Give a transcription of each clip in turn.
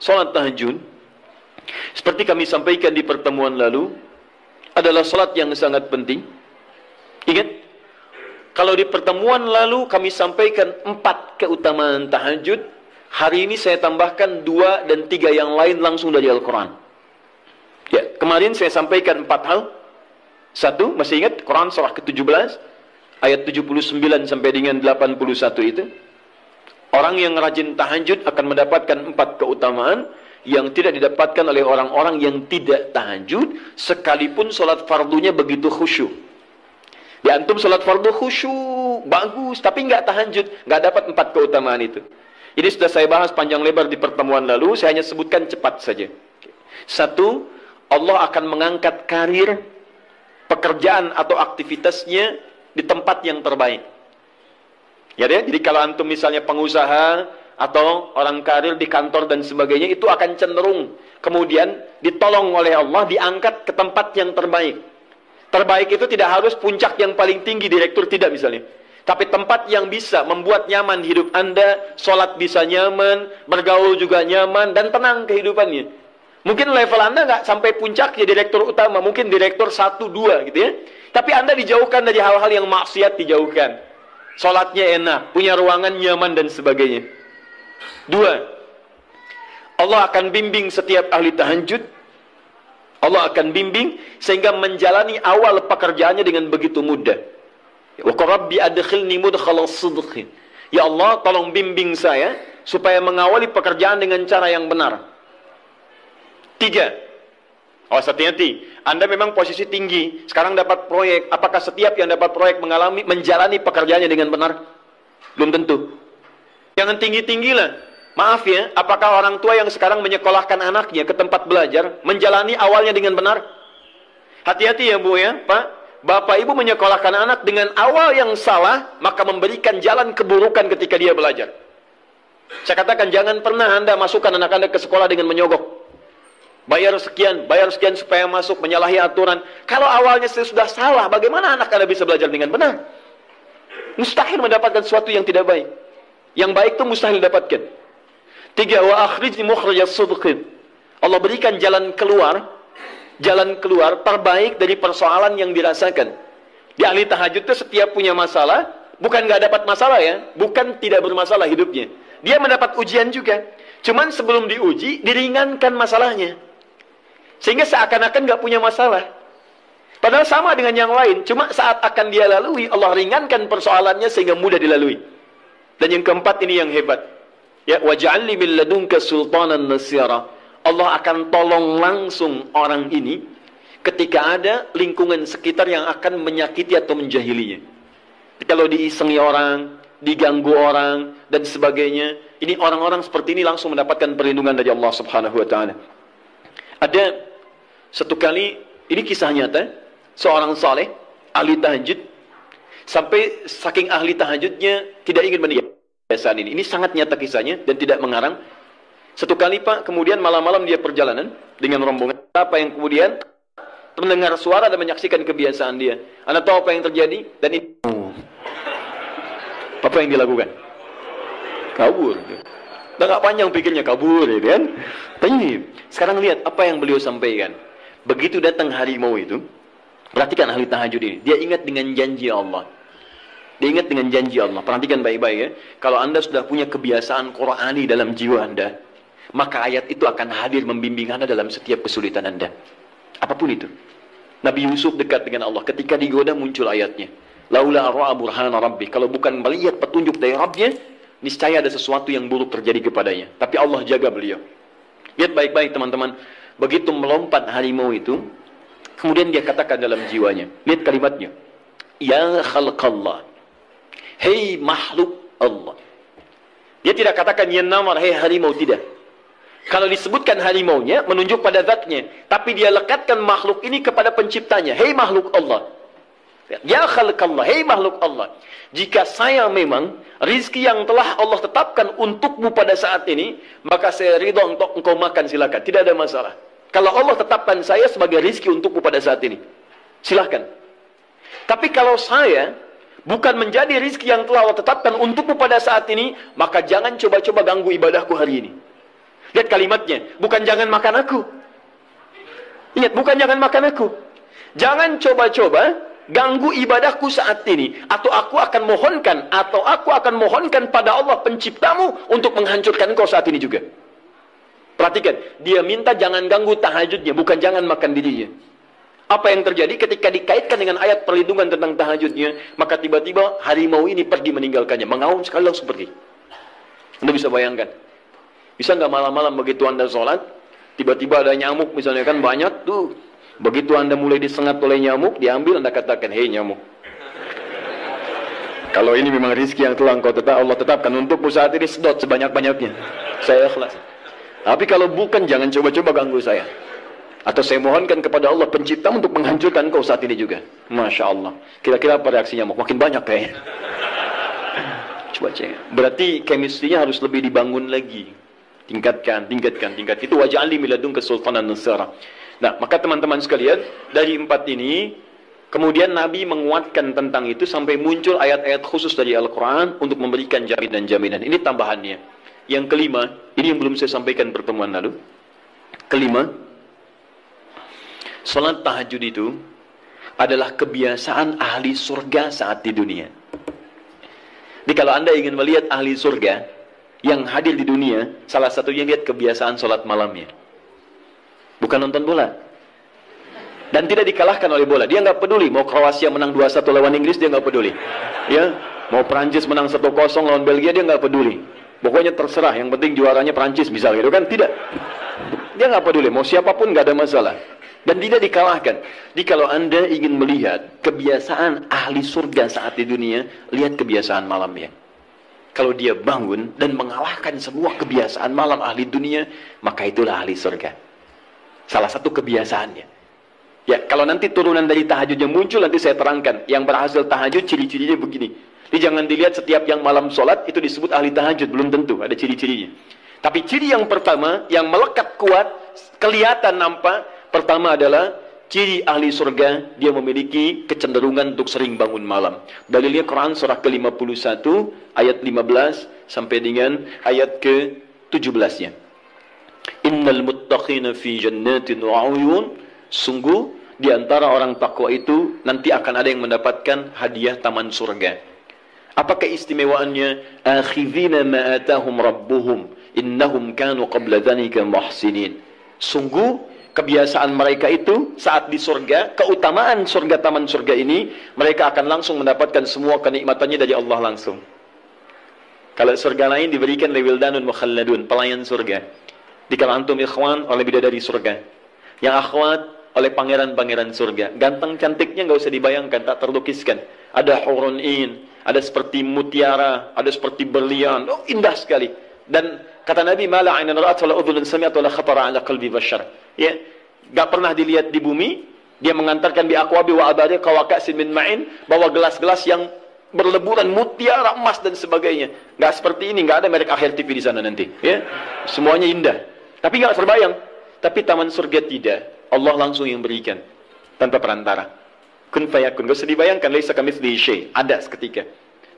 salat tahajud, seperti kami sampaikan di pertemuan lalu, adalah salat yang sangat penting. Ingat, kalau di pertemuan lalu kami sampaikan 4 keutamaan tahajud, hari ini saya tambahkan 2 dan 3 yang lain langsung dari Al-Quran. Ya, kemarin saya sampaikan 4 hal. 1, masih ingat Quran surah ke-17 ayat 79 sampai dengan 81 itu. Orang yang rajin tahajud akan mendapatkan 4 keutamaan yang tidak didapatkan oleh orang-orang yang tidak tahajud, sekalipun solat fardunya begitu khusyuk. Di antum solat fardu khusyuk, bagus, tapi nggak tahajud, nggak dapat 4 keutamaan itu. Ini sudah saya bahas panjang lebar di pertemuan lalu, saya hanya sebutkan cepat saja. 1, Allah akan mengangkat karir, pekerjaan atau aktivitasnya di tempat yang terbaik. Ya deh, jadi kalau antum misalnya pengusaha atau orang karir di kantor dan sebagainya, itu akan cenderung kemudian ditolong oleh Allah, diangkat ke tempat yang terbaik. Terbaik itu tidak harus puncak yang paling tinggi, direktur tidak misalnya. Tapi tempat yang bisa membuat nyaman hidup Anda, sholat bisa nyaman, bergaul juga nyaman, dan tenang kehidupannya. Mungkin level Anda nggak sampai puncaknya direktur utama, mungkin direktur 1, 2 gitu ya. Tapi Anda dijauhkan dari hal-hal yang maksiat, dijauhkan. Sholatnya enak, punya ruangan nyaman dan sebagainya. 2, Allah akan bimbing setiap ahli tahajud. Allah akan bimbing sehingga menjalani awal pekerjaannya dengan begitu mudah. Wa rabbi adkhilni mudkhala sidqin. Ya Allah, tolong bimbing saya supaya mengawali pekerjaan dengan cara yang benar. 3, awas hati-hati. Anda memang posisi tinggi, sekarang dapat proyek. Apakah setiap yang dapat proyek menjalani pekerjaannya dengan benar? Belum tentu. Jangan tinggi-tinggi lah. Maaf ya, apakah orang tua yang sekarang menyekolahkan anaknya ke tempat belajar menjalani awalnya dengan benar? Hati-hati ya Bu ya, Pak. Bapak Ibu menyekolahkan anak dengan awal yang salah, maka memberikan jalan keburukan ketika dia belajar. Saya katakan, jangan pernah Anda masukkan anak Anda ke sekolah dengan menyogok. Bayar sekian supaya masuk, menyalahi aturan. Kalau awalnya sudah salah, bagaimana anak Anda bisa belajar dengan benar? Mustahil mendapatkan sesuatu yang tidak baik. Yang baik itu mustahil didapatkan. 3, wa akhrijni mukhrajas sidqin. Allah berikan jalan keluar terbaik dari persoalan yang dirasakan. Di ahli tahajud itu setiap punya masalah, bukan nggak dapat masalah ya, bukan tidak bermasalah hidupnya. Dia mendapat ujian juga. Cuman sebelum diuji, diringankan masalahnya. Sehingga seakan-akan nggak punya masalah. Padahal sama dengan yang lain. Cuma saat akan dia lalui, Allah ringankan persoalannya sehingga mudah dilalui. Dan yang keempat ini yang hebat. Ya, waj'alni min ladunka sultanan nasira. Allah akan tolong langsung orang ini ketika ada lingkungan sekitar yang akan menyakiti atau menjahilinya. Kalau diisengi orang, diganggu orang, dan sebagainya, ini orang-orang seperti ini langsung mendapatkan perlindungan dari Allah Subhanahu wa Ta'ala. Ada satu kali, ini kisah nyata, seorang saleh, ahli tahajud, sampai saking ahli tahajudnya tidak ingin meninggalkan kebiasaan ini. Ini sangat nyata kisahnya dan tidak mengarang. Satu kali Pak, kemudian malam-malam dia perjalanan dengan rombongan. Apa yang kemudian mendengar suara dan menyaksikan kebiasaan dia. Anda tahu apa yang terjadi? Dan ini apa yang dilakukan? Kabur. Udah gak panjang pikirnya, kabur ya kan? Tapi sekarang lihat apa yang beliau sampaikan. Begitu datang harimau itu, perhatikan ahli tahajud ini. Dia ingat dengan janji Allah. Dia ingat dengan janji Allah. Perhatikan baik-baik ya. Kalau Anda sudah punya kebiasaan Qur'ani dalam jiwa Anda, maka ayat itu akan hadir membimbing Anda dalam setiap kesulitan Anda. Apapun itu. Nabi Yusuf dekat dengan Allah. Ketika digoda muncul ayatnya. Laula ra'a burhana rabbi. Kalau bukan melihat petunjuk dari Rabbnya, niscaya ada sesuatu yang buruk terjadi kepadanya. Tapi Allah jaga beliau. Lihat baik-baik teman-teman. Begitu melompat harimau itu, kemudian dia katakan dalam jiwanya. Lihat kalimatnya. Ya khalqallah. Hei makhluk Allah. Dia tidak katakan ya namar, hei harimau, tidak. Kalau disebutkan harimaunya, menunjuk pada zatnya. Tapi dia lekatkan makhluk ini kepada penciptanya. Hei makhluk Allah. Ya khalqallah, hei makhluk Allah. Jika saya memang rizki yang telah Allah tetapkan untukmu pada saat ini, maka saya ridho untuk engkau makan, silakan. Tidak ada masalah. Kalau Allah tetapkan saya sebagai rizki untukmu pada saat ini, silahkan. Tapi kalau saya bukan menjadi rizki yang telah Allah tetapkan untukmu pada saat ini, maka jangan coba-coba ganggu ibadahku hari ini. Lihat kalimatnya, bukan jangan makan aku. Ingat, bukan jangan makan aku. Jangan coba-coba ganggu ibadahku saat ini, atau aku akan mohonkan pada Allah penciptamu untuk menghancurkan engkau saat ini juga. Perhatikan, dia minta jangan ganggu tahajudnya, bukan jangan makan dirinya. Apa yang terjadi ketika dikaitkan dengan ayat perlindungan tentang tahajudnya, maka tiba-tiba harimau ini pergi meninggalkannya, mengaum sekali langsung pergi. Anda bisa bayangkan, bisa nggak malam-malam begitu Anda sholat, tiba-tiba ada nyamuk misalnya, kan banyak tuh. Begitu Anda mulai disengat oleh nyamuk, diambil, Anda katakan, hei nyamuk, kalau ini memang rizki yang telah Allah tetapkan untukmu saat ini, sedot sebanyak-banyaknya, saya ikhlas. Tapi kalau bukan, jangan coba-coba ganggu saya. Atau saya mohonkan kepada Allah pencipta untuk menghancurkan kau saat ini juga. Masya Allah. Kira-kira apa reaksi nyamuk? Makin banyak kayaknya. Coba cek. Berarti chemistry-nya harus lebih dibangun lagi. Tingkatkan. Itu waj'alni min ladunka sultanan nasira. Nah, maka teman-teman sekalian, dari 4 ini, kemudian Nabi menguatkan tentang itu sampai muncul ayat-ayat khusus dari Al-Quran untuk memberikan jaminan-jaminan. Ini tambahannya. Yang kelima, ini yang belum saya sampaikan pertemuan lalu. Kelima, salat tahajud itu adalah kebiasaan ahli surga saat di dunia. Jadi kalau Anda ingin melihat ahli surga yang hadir di dunia, salah satunya lihat kebiasaan salat malamnya. Bukan nonton bola. Dan tidak dikalahkan oleh bola. Dia nggak peduli mau Kroasia menang 2-1 lawan Inggris, dia nggak peduli. Ya, mau Prancis menang 1-0 lawan Belgia, dia nggak peduli. Pokoknya terserah, yang penting juaranya Prancis misalnya, gitu kan? Tidak. Dia nggak peduli, mau siapapun nggak ada masalah. Dan tidak dikalahkan. Jadi kalau Anda ingin melihat kebiasaan ahli surga saat di dunia, lihat kebiasaan malamnya. Kalau dia bangun dan mengalahkan semua kebiasaan malam ahli dunia, maka itulah ahli surga. Salah satu kebiasaannya. Ya, kalau nanti turunan dari tahajud yang muncul, nanti saya terangkan. Yang berhasil tahajud, ciri-cirinya begini. Jadi jangan dilihat setiap yang malam sholat itu disebut ahli tahajud, belum tentu, ada ciri-cirinya. Tapi ciri yang pertama, yang melekat kuat, kelihatan nampak, pertama adalah ciri ahli surga, dia memiliki kecenderungan untuk sering bangun malam. Dalilnya Quran surah ke-51, ayat 15 sampai dengan ayat ke-17-nya. Innal muttaqina fi jannatin wa 'uyun, sungguh di antara orang takwa itu nanti akan ada yang mendapatkan hadiah taman surga. Apa keistimewaannya? Akhidhina ma atahum rabbuhum innahum kanu qabla dhalika muhsinin. Sungguh kebiasaan mereka itu saat di surga, keutamaan surga, taman surga ini, mereka akan langsung mendapatkan semua kenikmatannya dari Allah langsung. Kalau surga lain diberikan lewildanun mukhalladun, pelayan surga. Dikala antum ikhwan oleh bidadari surga, yang akhwat oleh pangeran-pangeran surga. Ganteng cantiknya nggak usah dibayangkan, tak terlukiskan. Ada hurun in, ada seperti mutiara, ada seperti berlian. Oh, indah sekali. Dan kata Nabi, "Ma la 'ainun ra'at wa la udhunun sami'at wa la khatara 'ala qalbi bashar." Ya, enggak pernah dilihat di bumi. Dia mengantarkan bi aqwabi wa abari qawaqasin min ma'in, bawa gelas-gelas yang berleburan mutiara, emas dan sebagainya. Enggak seperti ini, enggak ada merek Akhir TV di sana nanti, ya. Semuanya indah. Tapi enggak terbayang. Tapi taman surga tidak. Allah langsung yang berikan tanpa perantara. Kun fayakun, gak usah dibayangkan, laisa kamitslihi syai', ada seketika.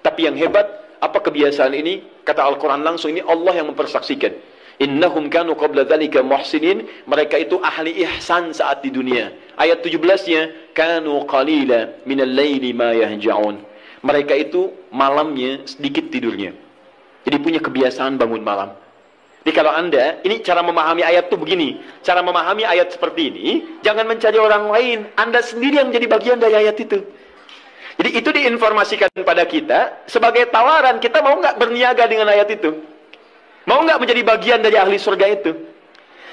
Tapi yang hebat, apa kebiasaan ini? Kata Al-Quran langsung, ini Allah yang mempersaksikan. Innahum kanu qabla dzalika muhsinin, mereka itu ahli ihsan saat di dunia. Ayat 17-nya, kanu qalila minal laili ma yahja'un. Mereka itu malamnya sedikit tidurnya. Jadi punya kebiasaan bangun malam. Jadi kalau Anda, ini cara memahami ayat itu begini. Cara memahami ayat seperti ini, jangan mencari orang lain. Anda sendiri yang menjadi bagian dari ayat itu. Jadi itu diinformasikan pada kita, sebagai tawaran, kita mau nggak berniaga dengan ayat itu? Mau nggak menjadi bagian dari ahli surga itu?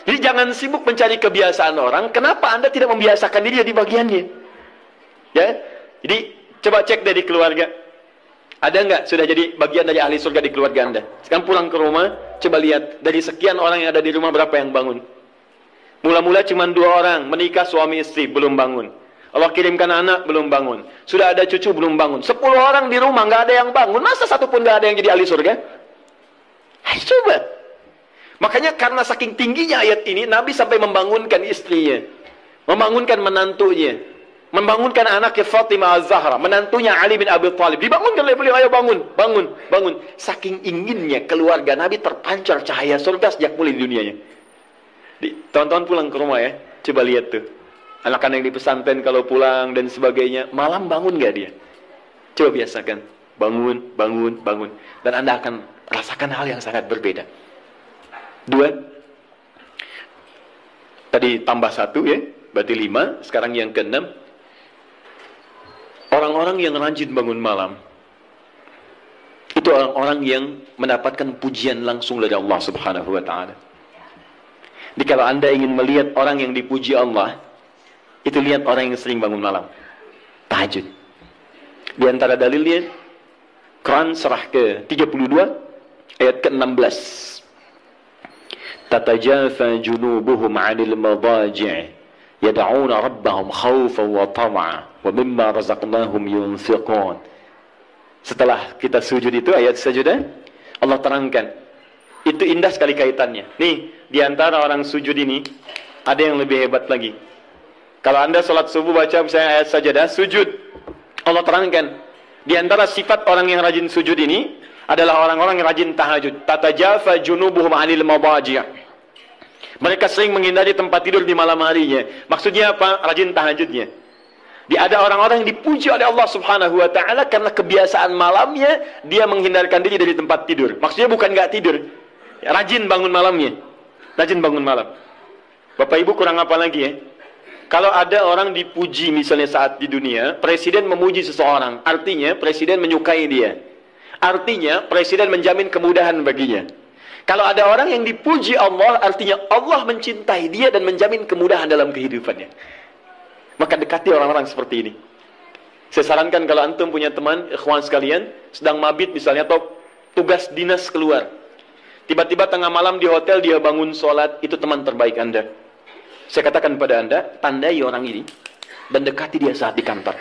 Jadi jangan sibuk mencari kebiasaan orang, kenapa Anda tidak membiasakan diri jadi bagiannya? Ya, jadi coba cek dari keluarga. Ada nggak sudah jadi bagian dari ahli surga di keluarga Anda? Sekarang pulang ke rumah, coba lihat dari sekian orang yang ada di rumah berapa yang bangun? Mula-mula cuma 2 orang, menikah suami istri belum bangun. Allah kirimkan anak belum bangun. Sudah ada cucu belum bangun. 10 orang di rumah nggak ada yang bangun. Masa satu pun nggak ada yang jadi ahli surga? Ayo coba. Makanya karena saking tingginya ayat ini, Nabi sampai membangunkan istrinya, membangunkan menantunya, membangunkan anaknya Fatimah Az-Zahra, menantunya Ali bin Abi Thalib. Dibangunkan oleh beliau, ayo bangun, bangun, bangun. Saking inginnya keluarga Nabi terpancar cahaya surga sejak mulai di dunianya. Teman-teman pulang ke rumah ya, coba lihat tuh. Anak-anak yang di pesantren kalau pulang dan sebagainya, malam bangun gak dia? Coba biasakan, bangun, bangun, bangun. Dan Anda akan rasakan hal yang sangat berbeda. 2. Tadi tambah 1 ya, berarti 5. Sekarang yang ke-6. Orang-orang yang rajin bangun malam, itu orang-orang yang mendapatkan pujian langsung dari Allah Subhanahu wa Ta'ala. Jadi kalau Anda ingin melihat orang yang dipuji Allah, itu lihat orang yang sering bangun malam, tahajud. Di antara dalilnya, Quran surah ke-32 ayat ke-16. Tatajafa junubuhum 'anil madaji' yad'una rabbahum khawfan wa tam'a wa mimma razaqnahum yunfiqun. Setelah kita sujud itu, ayat sajadah, Allah terangkan. Itu indah sekali kaitannya. Nih, di antara orang sujud ini, ada yang lebih hebat lagi. Kalau Anda sholat subuh baca misalnya ayat sajadah, sujud. Allah terangkan. Di antara sifat orang yang rajin sujud ini, adalah orang-orang yang rajin tahajud. Tatajafa junubuhum 'anil madaji'. Mereka sering menghindari tempat tidur di malam harinya. Maksudnya apa? Rajin tahajudnya. Ada orang-orang yang dipuji oleh Allah Subhanahu wa Ta'ala karena kebiasaan malamnya dia menghindarkan diri dari tempat tidur. Maksudnya bukan nggak tidur, rajin bangun malamnya. Rajin bangun malam. Bapak Ibu kurang apa lagi ya? Kalau ada orang dipuji misalnya saat di dunia, presiden memuji seseorang, artinya presiden menyukai dia. Artinya presiden menjamin kemudahan baginya. Kalau ada orang yang dipuji Allah, artinya Allah mencintai dia dan menjamin kemudahan dalam kehidupannya. Maka dekati orang-orang seperti ini. Saya sarankan kalau antum punya teman, ikhwan sekalian, sedang mabit misalnya, atau tugas dinas keluar. Tiba-tiba tengah malam di hotel dia bangun sholat, itu teman terbaik Anda. Saya katakan pada Anda, tandai orang ini, dan dekati dia saat di kantor.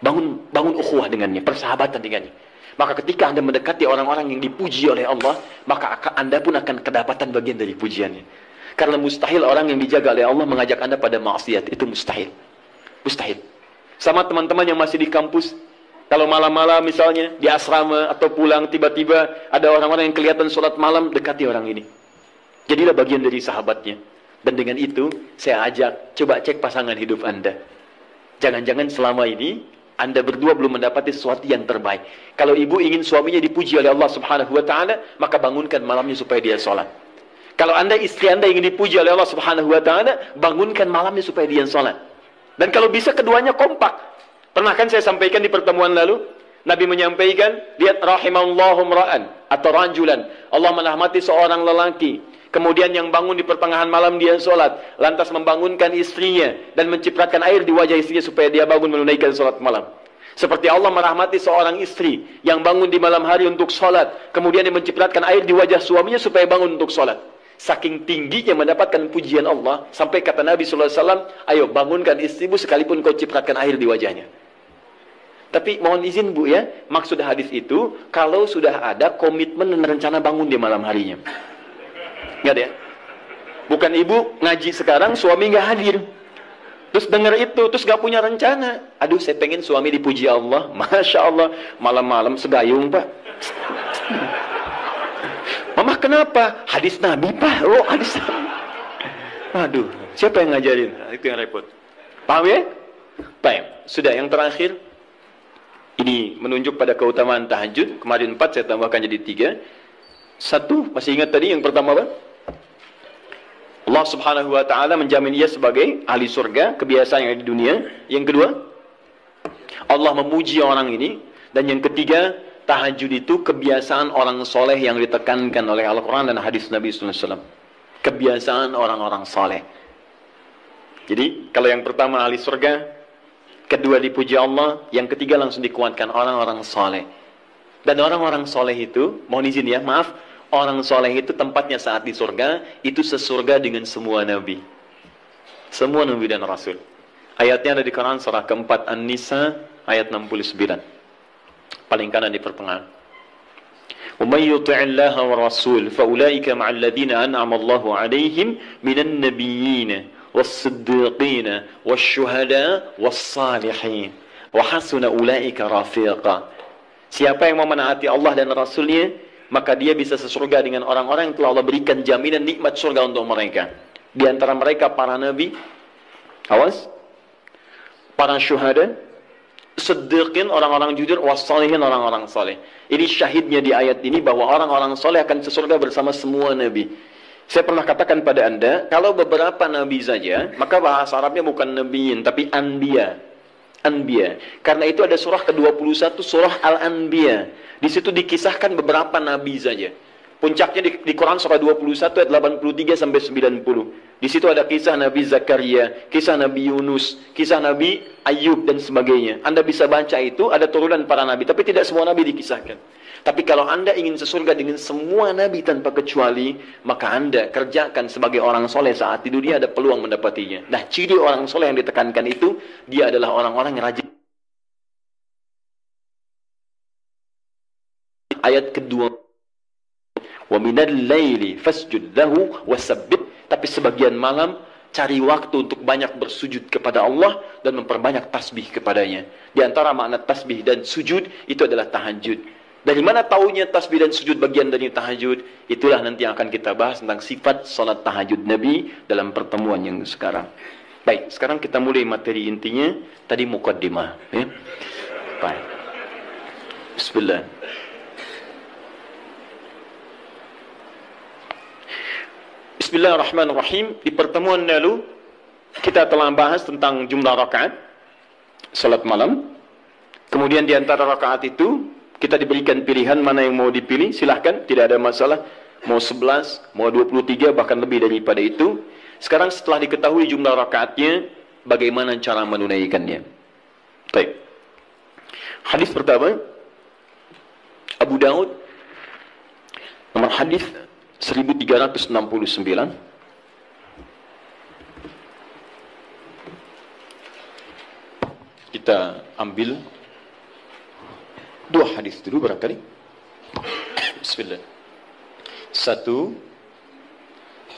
Bangun ukhuwah dengannya, persahabatan dengannya. Maka ketika Anda mendekati orang-orang yang dipuji oleh Allah, maka Anda pun akan kedapatan bagian dari pujiannya. Karena mustahil orang yang dijaga oleh Allah mengajak Anda pada maksiat. Itu mustahil. Mustahil. Sama teman-teman yang masih di kampus, kalau malam-malam misalnya, di asrama atau pulang, tiba-tiba ada orang-orang yang kelihatan sholat malam, dekati orang ini. Jadilah bagian dari sahabatnya. Dan dengan itu, saya ajak, coba cek pasangan hidup Anda. Jangan-jangan selama ini, Anda berdua belum mendapati sesuatu yang terbaik. Kalau ibu ingin suaminya dipuji oleh Allah Subhanahu wa Ta'ala, maka bangunkan malamnya supaya dia sholat. Kalau Anda, istri Anda ingin dipuji oleh Allah Subhanahu wa Ta'ala, bangunkan malamnya supaya dia sholat. Dan kalau bisa keduanya kompak. Pernah kan saya sampaikan di pertemuan lalu, Nabi menyampaikan, lihat rahimallahu mra'an atau rajulan. Allah merahmati seorang lelaki. Kemudian yang bangun di pertengahan malam dia sholat, lantas membangunkan istrinya dan mencipratan air di wajah istrinya supaya dia bangun menunaikan sholat malam. Seperti Allah merahmati seorang istri yang bangun di malam hari untuk sholat, kemudian dia mencipratkan air di wajah suaminya supaya bangun untuk sholat. Saking tingginya mendapatkan pujian Allah, sampai kata Nabi SAW, ayo bangunkan istrimu sekalipun kau cipratkan air di wajahnya. Tapi mohon izin Bu ya, maksud hadis itu, kalau sudah ada komitmen dan rencana bangun di malam harinya. Nggak ada ya? Bukan ibu ngaji sekarang, suami nggak hadir. Terus dengar itu, terus nggak punya rencana. Aduh, saya pengen suami dipuji Allah. Masya Allah, malam-malam segayung Pak. Mama kenapa? Hadis Nabi Pak. Oh, hadis Nabi. Aduh, siapa yang ngajarin? Itu yang repot. Paham ya? Baik, sudah yang terakhir. Ini menunjuk pada keutamaan tahajud. Kemarin 4, saya tambahkan jadi 3. 1, masih ingat tadi yang pertama apa? Allah Subhanahu wa Ta'ala menjamin ia sebagai ahli surga, kebiasaan yang ada di dunia. Yang kedua, Allah memuji orang ini. Dan yang ketiga, tahajud itu kebiasaan orang soleh yang ditekankan oleh Al-Quran dan hadis Nabi SAW. Kebiasaan orang-orang soleh. Jadi, kalau yang pertama ahli surga, kedua dipuji Allah, yang ketiga langsung dikuatkan orang-orang soleh. Dan orang-orang soleh itu, mohon izin ya, maaf, orang soleh itu tempatnya saat di surga, itu sesurga dengan semua nabi. Semua nabi dan rasul. Ayatnya ada di Quran surah keempat An-Nisa ayat 69. Paling kanan di pertengahan. وَمَنْ يُطِعِ اللَّهَ وَرَسُولَهُ فَأُولَئِكَ مَعَ الَّذِينَ أَنْعَمَ اللَّهُ عَلَيْهِمْ مِنَ النَّبِيِّينَ was-siddiqina wasyuhada was-salihin wa hasuna ulaika rafiqa. Siapa yang mau menaati Allah dan Rasul-Nya, maka dia bisa sesurga dengan orang-orang yang telah Allah berikan jaminan nikmat surga untuk mereka. Di antara mereka para nabi, awas, para syuhada, siddiqin, orang-orang jujur, wassalihin, orang-orang saleh. Ini syahidnya di ayat ini bahwa orang-orang saleh akan sesurga bersama semua nabi. Saya pernah katakan pada Anda, kalau beberapa nabi saja, maka bahasa Arabnya bukan nabiyin, tapi anbiya. Anbiya. Karena itu ada surah ke-21, surah Al-Anbiya. Di situ dikisahkan beberapa nabi saja. Puncaknya di Quran surah 21 ayat 83 sampai 90. Di situ ada kisah Nabi Zakaria, kisah Nabi Yunus, kisah Nabi Ayub dan sebagainya. Anda bisa baca itu, ada turunan para nabi, tapi tidak semua nabi dikisahkan. Tapi kalau Anda ingin sesurga dengan semua nabi tanpa kecuali, maka Anda kerjakan sebagai orang soleh saat di dunia, ada peluang mendapatinya. Nah, ciri orang soleh yang ditekankan itu, dia adalah orang-orang yang rajin. Ayat kedua, wa minal laili fasjud lahu wasabbih. Tapi sebagian malam cari waktu untuk banyak bersujud kepada Allah dan memperbanyak tasbih kepadanya. Di antara makna tasbih dan sujud itu adalah tahajud. Dari mana taunya tasbih dan sujud bagian dari tahajud? Itulah nanti yang akan kita bahas tentang sifat salat tahajud Nabi dalam pertemuan yang sekarang. Baik, sekarang kita mulai materi intinya. Tadi muqaddimah, ya. Baik. Bismillah. Bismillahirrahmanirrahim. Di pertemuan lalu kita telah bahas tentang jumlah rakaat salat malam. Kemudian di antara rakaat itu kita diberikan pilihan mana yang mau dipilih, silahkan, tidak ada masalah. Mau 11, mau 23, bahkan lebih daripada itu. Sekarang setelah diketahui jumlah rakaatnya, bagaimana cara menunaikannya. Baik. Hadis pertama, Abu Daud, nomor hadis 1369. Kita ambil dua hadis dulu barangkali. Bismillah. Satu,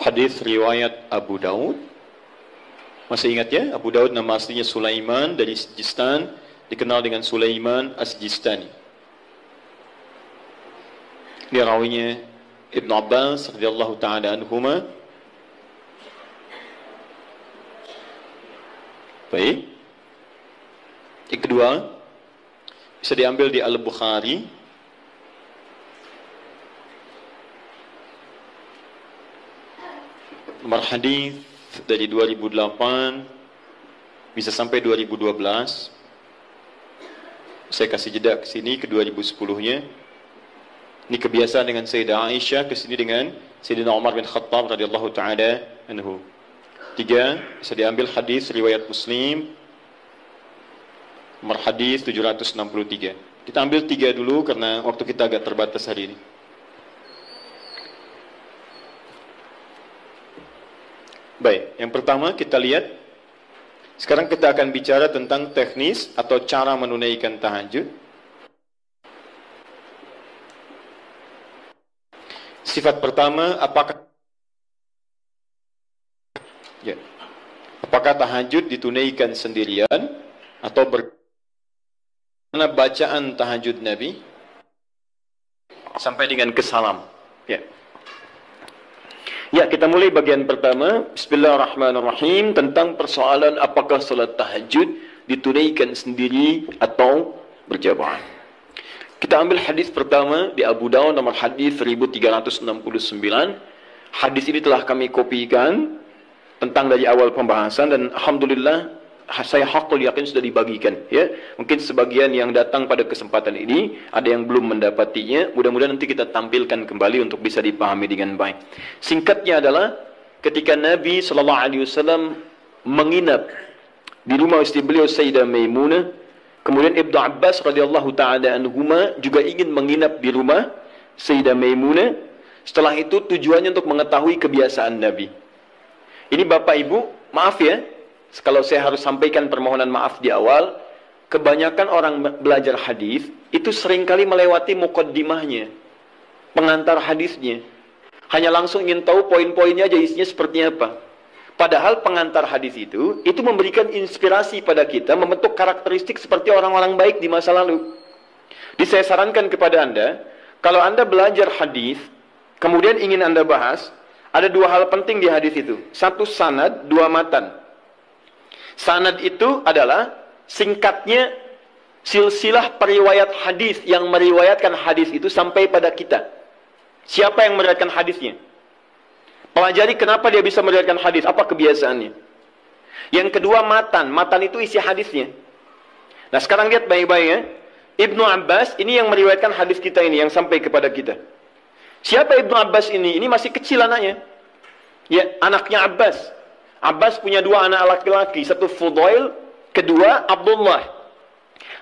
hadis riwayat Abu Daud. Masih ingat ya? Abu Daud nama aslinya Sulaiman dari Sijistan, dikenal dengan Sulaiman As-Sijistani. Dia rawinya Ibn Abbas radhiyallahu ta'ala anhuma. Baik. Yang kedua, bisa diambil di Al-Bukhari. Nomor hadis dari 2008 bisa sampai 2012. Saya kasih jeda ke sini ke 2010-nya. Ini kebiasaan dengan Sayyidah Aisyah, ke sini dengan Sayyidina Umar bin Khattab radhiyallahu taala anhu. Tiga, bisa diambil hadis riwayat Muslim. Nomor hadis 763. Kita ambil tiga dulu karena waktu kita agak terbatas hari ini. Baik, yang pertama kita lihat. Sekarang kita akan bicara tentang teknis atau cara menunaikan tahajud. Sifat pertama, apakah tahajud ditunaikan sendirian atau karena bacaan tahajud Nabi sampai dengan kesalam. Ya, kita mulai bagian pertama. Bismillahirrahmanirrahim. Tentang persoalan apakah salat tahajud ditunaikan sendiri atau berjamaah. Kita ambil hadis pertama di Abu Daud nomor hadis 1369. Hadis ini telah kami kopikan tentang dari awal pembahasan dan alhamdulillah saya hakul yakin sudah dibagikan, ya. Mungkin sebagian yang datang pada kesempatan ini ada yang belum mendapatinya. Mudah-mudahan nanti kita tampilkan kembali untuk bisa dipahami dengan baik. Singkatnya adalah ketika Nabi sallallahu alaihi wasallam menginap di rumah istri beliau Sayyidah Maimunah, kemudian Ibnu Abbas radhiyallahu taala anhuma juga ingin menginap di rumah Sayyidah Maimunah. Setelah itu tujuannya untuk mengetahui kebiasaan Nabi. Ini Bapak Ibu, maaf ya, kalau saya harus sampaikan permohonan maaf di awal, kebanyakan orang belajar hadis itu seringkali melewati muqaddimahnya, pengantar hadisnya. Hanya langsung ingin tahu poin-poinnya aja isinya seperti apa. Padahal pengantar hadis itu memberikan inspirasi pada kita membentuk karakteristik seperti orang-orang baik di masa lalu. Jadi saya sarankan kepada Anda, kalau Anda belajar hadis, kemudian ingin Anda bahas, ada dua hal penting di hadis itu. Satu sanad, dua matan. Sanad itu adalah singkatnya silsilah periwayat hadis yang meriwayatkan hadis itu sampai pada kita. Siapa yang meriwayatkan hadisnya? Pelajari kenapa dia bisa meriwayatkan hadis, apa kebiasaannya. Yang kedua matan, matan itu isi hadisnya. Nah sekarang lihat baik-baik ya. Ibnu Abbas ini yang meriwayatkan hadis kita ini, yang sampai kepada kita. Siapa Ibnu Abbas ini? Ini masih kecil anaknya. Ya, anaknya Abbas. Abbas punya dua anak laki-laki, satu Fudail, kedua Abdullah.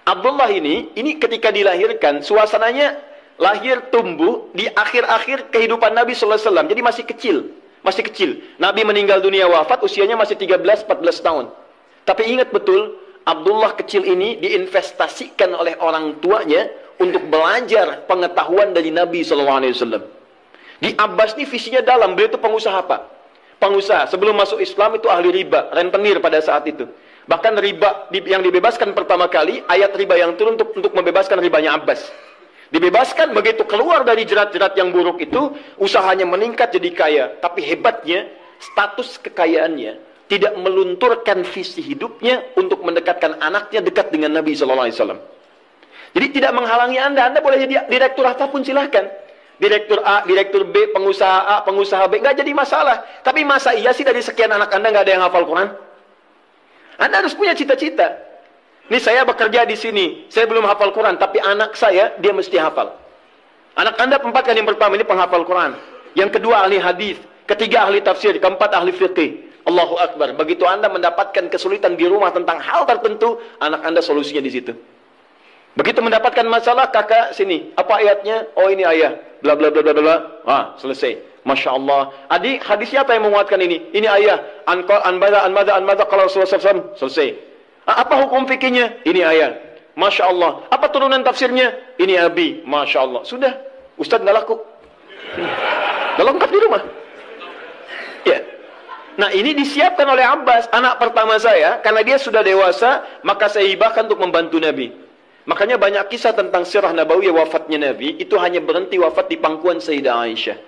Abdullah ini ketika dilahirkan, suasananya lahir tumbuh di akhir-akhir kehidupan Nabi sallallahu alaihi wasallam. Jadi masih kecil. Nabi meninggal dunia wafat usianya masih 13-14 tahun. Tapi ingat betul, Abdullah kecil ini diinvestasikan oleh orang tuanya untuk belajar pengetahuan dari Nabi sallallahu alaihi wasallam. Di Abbas ini visinya dalam, beliau itu pengusaha apa? Pengusaha. Sebelum masuk Islam itu ahli riba, rentenir pada saat itu. Bahkan riba yang dibebaskan pertama kali, ayat riba yang turun untuk membebaskan ribanya Abbas. Dibebaskan, begitu keluar dari jerat-jerat yang buruk itu, usahanya meningkat jadi kaya. Tapi hebatnya, status kekayaannya tidak melunturkan visi hidupnya untuk mendekatkan anaknya dekat dengan Nabi SAW. Jadi tidak menghalangi Anda boleh jadi direktur apapun silahkan. Direktur A, direktur B, pengusaha A, pengusaha B, nggak jadi masalah. Tapi masa iya sih dari sekian anak Anda nggak ada yang hafal Quran? Anda harus punya cita-cita. Ini saya bekerja di sini, saya belum hafal Quran, tapi anak saya, dia mesti hafal. Anak Anda 4 kali yang pertama ini penghafal Quran. Yang kedua ahli hadis, ketiga ahli tafsir, keempat ahli fiqih. Allahu Akbar. Begitu Anda mendapatkan kesulitan di rumah tentang hal tertentu, anak Anda solusinya di situ. Begitu mendapatkan masalah, kakak sini, apa ayatnya? Oh ini ayat, bla bla bla bla bla. Selesai. Masya Allah. Adik, hadisnya apa yang menguatkan ini? Ini ayat. An-mada kalau Rasulullah SAW. Selesai. Apa hukum fikihnya? Ini ayat. Masya Allah. Apa turunan tafsirnya? Ini abi. Masya Allah. Sudah. Ustaz nggak laku. Nggak lengkap di rumah. Ya. Nah ini disiapkan oleh Abbas, anak pertama saya. Karena dia sudah dewasa, maka saya hibahkan untuk membantu Nabi. Makanya banyak kisah tentang sirah Nabawiyah wafatnya Nabi, itu hanya berhenti wafat di pangkuan Sayyidah Aisyah.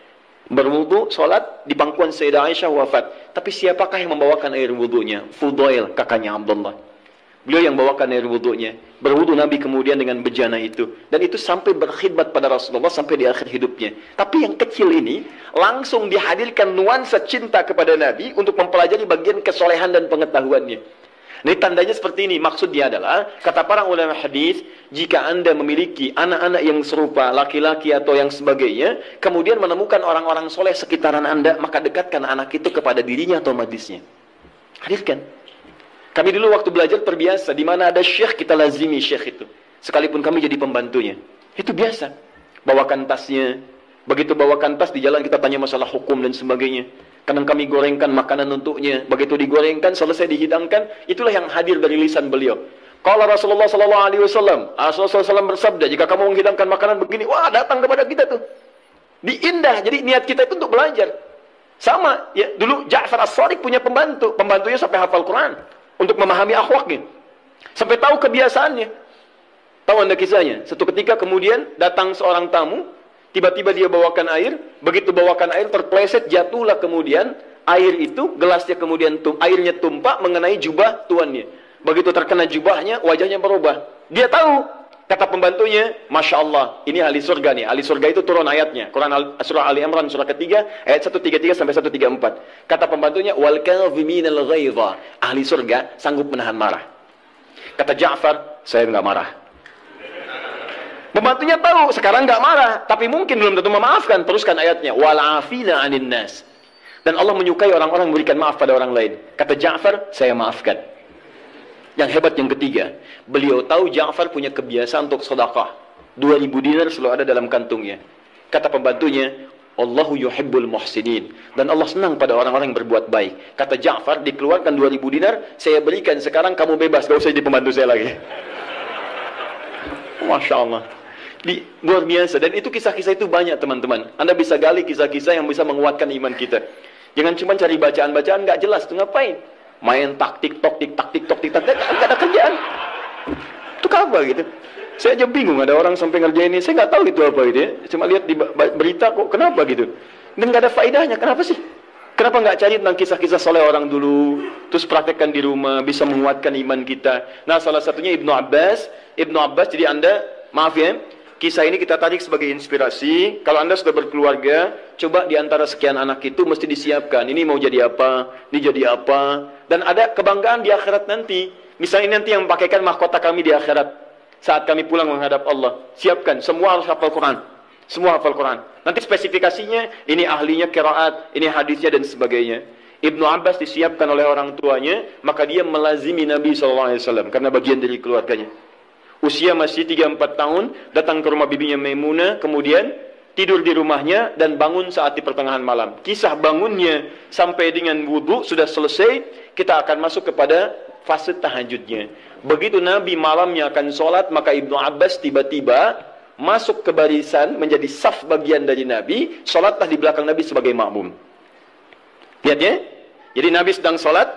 Berwudu, sholat, di pangkuan Sayyidah Aisyah wafat. Tapi siapakah yang membawakan air wudunya? Fudail, kakaknya Abdullah. Beliau yang bawakan air wudunya. Berwudu Nabi kemudian dengan bejana itu. Dan itu sampai berkhidmat pada Rasulullah sampai di akhir hidupnya. Tapi yang kecil ini langsung dihadirkan nuansa cinta kepada Nabi untuk mempelajari bagian kesolehan dan pengetahuannya. Ini tandanya seperti ini. Maksudnya adalah, kata para ulama hadis, jika Anda memiliki anak-anak yang serupa, laki-laki atau yang sebagainya, kemudian menemukan orang-orang soleh sekitaran Anda, maka dekatkan anak itu kepada dirinya atau majlisnya. Hadirkan. Kami dulu waktu belajar terbiasa, di mana ada syekh, kita lazimi syekh itu. Sekalipun kami jadi pembantunya. Itu biasa. Bawakan tasnya. Begitu bawakan tas, di jalan kita tanya masalah hukum dan sebagainya. Kadang kami gorengkan makanan untuknya. Begitu digorengkan, selesai dihidangkan, itulah yang hadir dari lisan beliau. Kalau Rasulullah SAW, Rasulullah SAW bersabda, jika kamu menghidangkan makanan begini, wah datang kepada kita tuh. Diindah, jadi niat kita itu untuk belajar. Sama, ya dulu Ja'far As-Shadiq punya pembantu. Pembantunya sampai hafal Quran. Untuk memahami akhlaknya. Sampai tahu kebiasaannya. Tahu Anda kisahnya? Satu ketika kemudian datang seorang tamu, tiba-tiba dia bawakan air, begitu bawakan air terpleset, jatuhlah kemudian air itu, gelasnya kemudian airnya tumpah mengenai jubah tuannya. Begitu terkena jubahnya, wajahnya berubah. Dia tahu, kata pembantunya, Masya Allah, ini ahli surga nih. Ahli surga itu turun ayatnya. Quran surah Ali Imran surah ketiga, ayat 133 sampai 134. Kata pembantunya, wal kadhiminal ghaidha. Ahli surga sanggup menahan marah. Kata Ja'far, saya enggak marah. Pembantunya tahu, sekarang enggak marah, tapi mungkin belum tentu memaafkan. Teruskan ayatnya, wal afina 'anil nas. Dan Allah menyukai orang-orang memberikan maaf pada orang lain. Kata Ja'far, saya maafkan. Yang hebat yang ketiga, beliau tahu Ja'far punya kebiasaan untuk sedekah. 2000 dinar selalu ada dalam kantungnya. Kata pembantunya, Allahu yuhibbul muhsinin. Dan Allah senang pada orang-orang yang berbuat baik. Kata Ja'far, dikeluarkan 2000 dinar, saya berikan sekarang, kamu bebas, gak usah jadi pembantu saya lagi. Masya Allah. Luar biasa. Dan itu kisah-kisah itu banyak teman-teman. Anda bisa gali kisah-kisah yang bisa menguatkan iman kita. Jangan cuma cari bacaan-bacaan nggak jelas tuh ngapain? Main tik-tok, nggak ada kerjaan. Itu apa gitu? Saya aja bingung, ada orang sampai ngerjain ini, saya nggak tahu itu apa gitu ya. Cuma lihat di berita kok kenapa gitu. Dan nggak ada faedahnya, kenapa sih? Kenapa nggak cari tentang kisah-kisah soleh orang dulu, terus praktekkan di rumah, bisa menguatkan iman kita. Nah, salah satunya Ibnu Abbas. Jadi Anda, maaf ya, kisah ini kita tarik sebagai inspirasi. Kalau Anda sudah berkeluarga, coba di antara sekian anak itu mesti disiapkan. Ini mau jadi apa, ini jadi apa. Dan ada kebanggaan di akhirat nanti. Misalnya nanti yang pakaikan mahkota kami di akhirat. Saat kami pulang menghadap Allah. Siapkan, semua harus hafal Quran. Semua hafal Quran. Nanti spesifikasinya, ini ahlinya qiraat, ini hadisnya dan sebagainya. Ibnu Abbas disiapkan oleh orang tuanya, maka dia melazimi Nabi SAW. Karena bagian dari keluarganya. Usia masih 3-4 tahun, datang ke rumah bibinya Maimunah, kemudian tidur di rumahnya dan bangun saat di pertengahan malam. Kisah bangunnya sampai dengan wudu sudah selesai, kita akan masuk kepada fase tahajudnya. Begitu Nabi malamnya akan sholat, maka Ibnu Abbas tiba-tiba masuk ke barisan, menjadi saf bagian dari Nabi, sholatlah di belakang Nabi sebagai makmum. Lihat ya, jadi Nabi sedang sholat,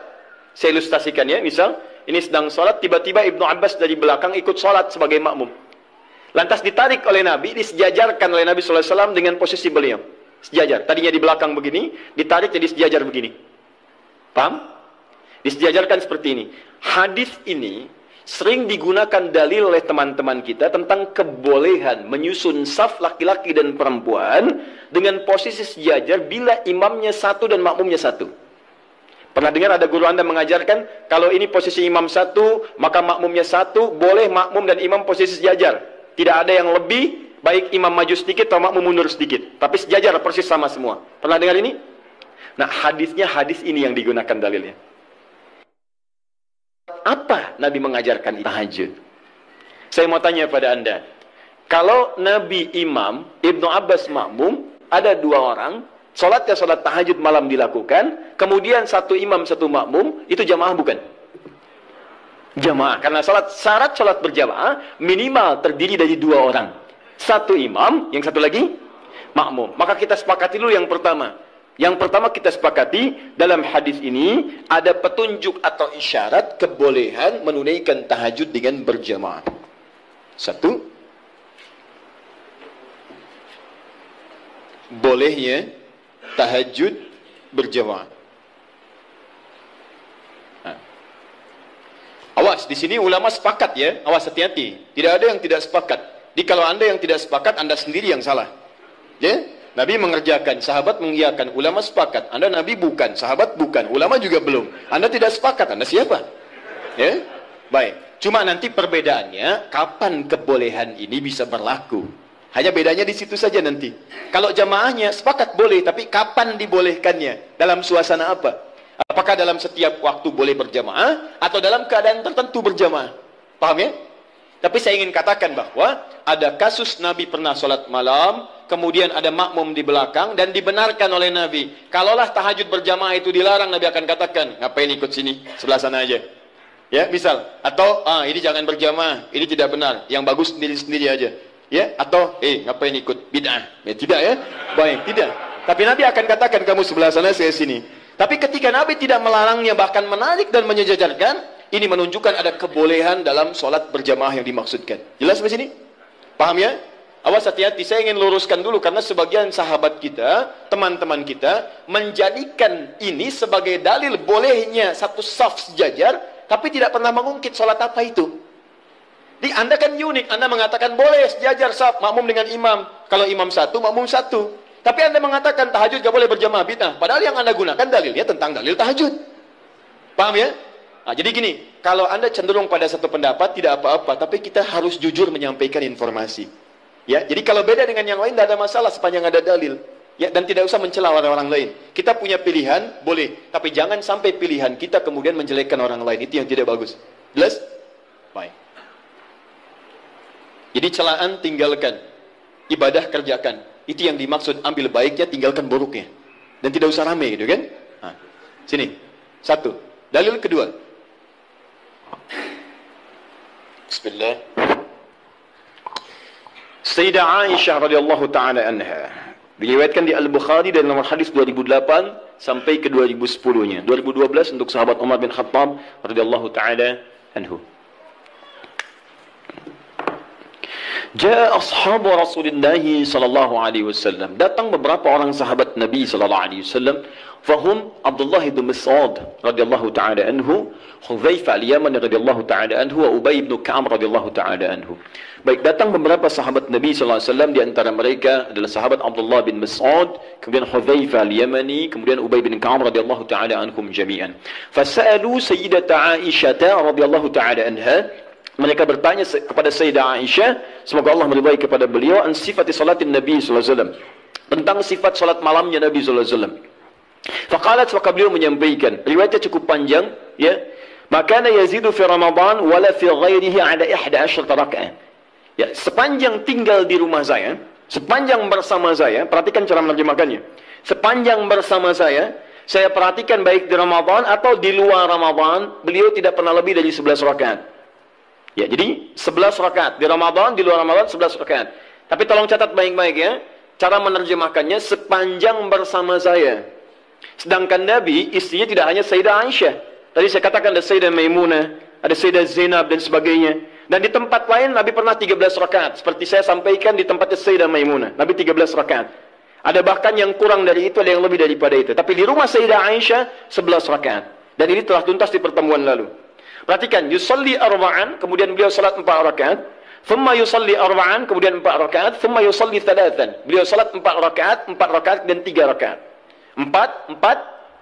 saya ilustrasikan ya, misal, ini sedang sholat, tiba-tiba Ibnu Abbas dari belakang ikut sholat sebagai makmum. Lantas ditarik oleh Nabi, disejajarkan oleh Nabi SAW dengan posisi beliau. Sejajar, tadinya di belakang begini, ditarik jadi sejajar begini. Paham? Disejajarkan seperti ini. Hadis ini sering digunakan dalil oleh teman-teman kita tentang kebolehan menyusun saf laki-laki dan perempuan dengan posisi sejajar bila imamnya satu dan makmumnya satu. Pernah dengar ada guru Anda mengajarkan, kalau ini posisi imam satu, maka makmumnya satu, boleh makmum dan imam posisi sejajar. Tidak ada yang lebih, baik imam maju sedikit atau makmum mundur sedikit. Tapi sejajar, persis sama semua. Pernah dengar ini? Nah, hadisnya hadis ini yang digunakan dalilnya. Apa Nabi mengajarkan tahajud? Saya mau tanya pada Anda. Kalau Nabi imam, Ibnu Abbas makmum, ada dua orang, sholatnya sholat tahajud malam dilakukan, kemudian satu imam, satu makmum, itu jamaah bukan? Jamaah, karena syarat sholat berjamaah minimal terdiri dari dua orang. Satu imam, yang satu lagi makmum. Maka kita sepakati dulu yang pertama. Yang pertama kita sepakati, dalam hadis ini ada petunjuk atau isyarat kebolehan menunaikan tahajud dengan berjamaah. Satu, bolehnya tahajud berjamaah. Nah. Awas, di sini ulama sepakat ya, awas hati-hati. Tidak ada yang tidak sepakat. Jadi kalau Anda yang tidak sepakat, Anda sendiri yang salah. Ya? Nabi mengerjakan, sahabat mengiyakan, ulama sepakat. Anda Nabi bukan, sahabat bukan, ulama juga belum. Anda tidak sepakat, Anda siapa? Ya? Baik. Cuma nanti perbedaannya, kapan kebolehan ini bisa berlaku. Hanya bedanya di situ saja nanti. Kalau jamaahnya sepakat boleh, tapi kapan dibolehkannya? Dalam suasana apa? Apakah dalam setiap waktu boleh berjamaah, atau dalam keadaan tertentu berjamaah? Paham ya? Tapi saya ingin katakan bahwa ada kasus Nabi pernah sholat malam, kemudian ada makmum di belakang, dan dibenarkan oleh Nabi. Kalaulah tahajud berjamaah itu dilarang, Nabi akan katakan, ngapain ikut sini, sebelah sana aja. Ya, misal. Atau, ini jangan berjamaah, ini tidak benar, yang bagus sendiri-sendiri aja. Ya, atau, ngapain ikut, bid'ah. Ya, tidak ya, baik, tidak. Tapi Nabi akan katakan, kamu sebelah sana, saya sini. Tapi ketika Nabi tidak melarangnya, bahkan menarik dan menyejajarkan, ini menunjukkan ada kebolehan dalam sholat berjamaah yang dimaksudkan. Jelas sampai sini? Paham ya? Awas hati-hati, saya ingin luruskan dulu karena sebagian sahabat kita, teman-teman kita, menjadikan ini sebagai dalil bolehnya satu saf sejajar, tapi tidak pernah mengungkit sholat apa itu. Di Anda kan unik, Anda mengatakan boleh sejajar saf, makmum dengan imam. Kalau imam satu, makmum satu. Tapi Anda mengatakan tahajud gak boleh berjamaah, bid'ah. Padahal yang Anda gunakan dalilnya tentang dalil tahajud. Paham ya? Nah, jadi gini, kalau Anda cenderung pada satu pendapat, tidak apa-apa, tapi kita harus jujur menyampaikan informasi. Ya, jadi kalau beda dengan yang lain, tidak ada masalah sepanjang ada dalil. Ya, dan tidak usah mencela orang lain. Kita punya pilihan, boleh. Tapi jangan sampai pilihan kita kemudian menjelekkan orang lain. Itu yang tidak bagus. Jelas? Baik. Jadi celaan tinggalkan. Ibadah kerjakan. Itu yang dimaksud, ambil baiknya, tinggalkan buruknya. Dan tidak usah rame gitu kan? Nah, sini. Satu. Dalil kedua. Bismillah. Sayyidah Aisyah radhiyallahu taala anha Diriwayatkan di Al-Bukhari dari nomor hadis 2008 sampai ke 2010-nya. 2012 untuk sahabat Umar bin Khattab radhiyallahu taala anhu. Jaa ashabu Rasulullah sallallahu alaihi wasallam. Datang beberapa orang sahabat Nabi sallallahu alaihi wasallam. Fahum Abdullah bin Mas'ud radhiyallahu taala anhu, Hudzaifah al-Yamani radhiyallahu taala anhu, wa Ubay bin Ka'ab radhiyallahu taala anhu. Baik, datang beberapa sahabat Nabi sallallahu alaihi wasallam, di antara mereka adalah sahabat Abdullah bin Mas'ud, kemudian Hudzaifah al-Yamani, kemudian Ubay bin Ka'ab radhiyallahu taala anhum jami'an. Fasa'alu Sayyidata Aisyah radhiyallahu taala anha. Mereka bertanya kepada Sayyidah Aisyah, semoga Allah meridai kepada beliau, an sifati salatin Nabi sallallahu alaihi wasallam, tentang sifat salat malamnya Nabi sallallahu alaihi wasallam. Faqalat, maka beliau menyampaikan, riwayatnya cukup panjang, ya. Makana yazidu fi Ramadan wala fi ghairihi ala 11 raka'ah. Ya, sepanjang tinggal di rumah saya, sepanjang bersama saya, perhatikan cara menerjemahkannya. Sepanjang bersama saya perhatikan baik di Ramadan atau di luar Ramadan, beliau tidak pernah lebih dari 11 rakaat. Ya, jadi 11 rakaat di Ramadan, di luar Ramadan 11 rakaat. Tapi tolong catat baik-baik ya, cara menerjemahkannya sepanjang bersama saya. Sedangkan Nabi, istrinya tidak hanya Sayyidah Aisyah. Tadi saya katakan ada Sayyidah Maimunah, ada Sayyidah Zainab dan sebagainya. Dan di tempat lain Nabi pernah 13 rakaat. Seperti saya sampaikan di tempatnya Sayyidah Maimunah, Nabi 13 rakaat. Ada bahkan yang kurang dari itu, ada yang lebih daripada itu. Tapi di rumah Sayyidah Aisyah 11 rakaat. Dan ini telah tuntas di pertemuan lalu. Perhatikan, yusalli arba'an, kemudian beliau salat 4 rakaat. Thumma yusalli arba'an, kemudian 4 rakaat. Thumma yusalli thalathan. Beliau salat 4 rakaat dan 3 rakaat. 4,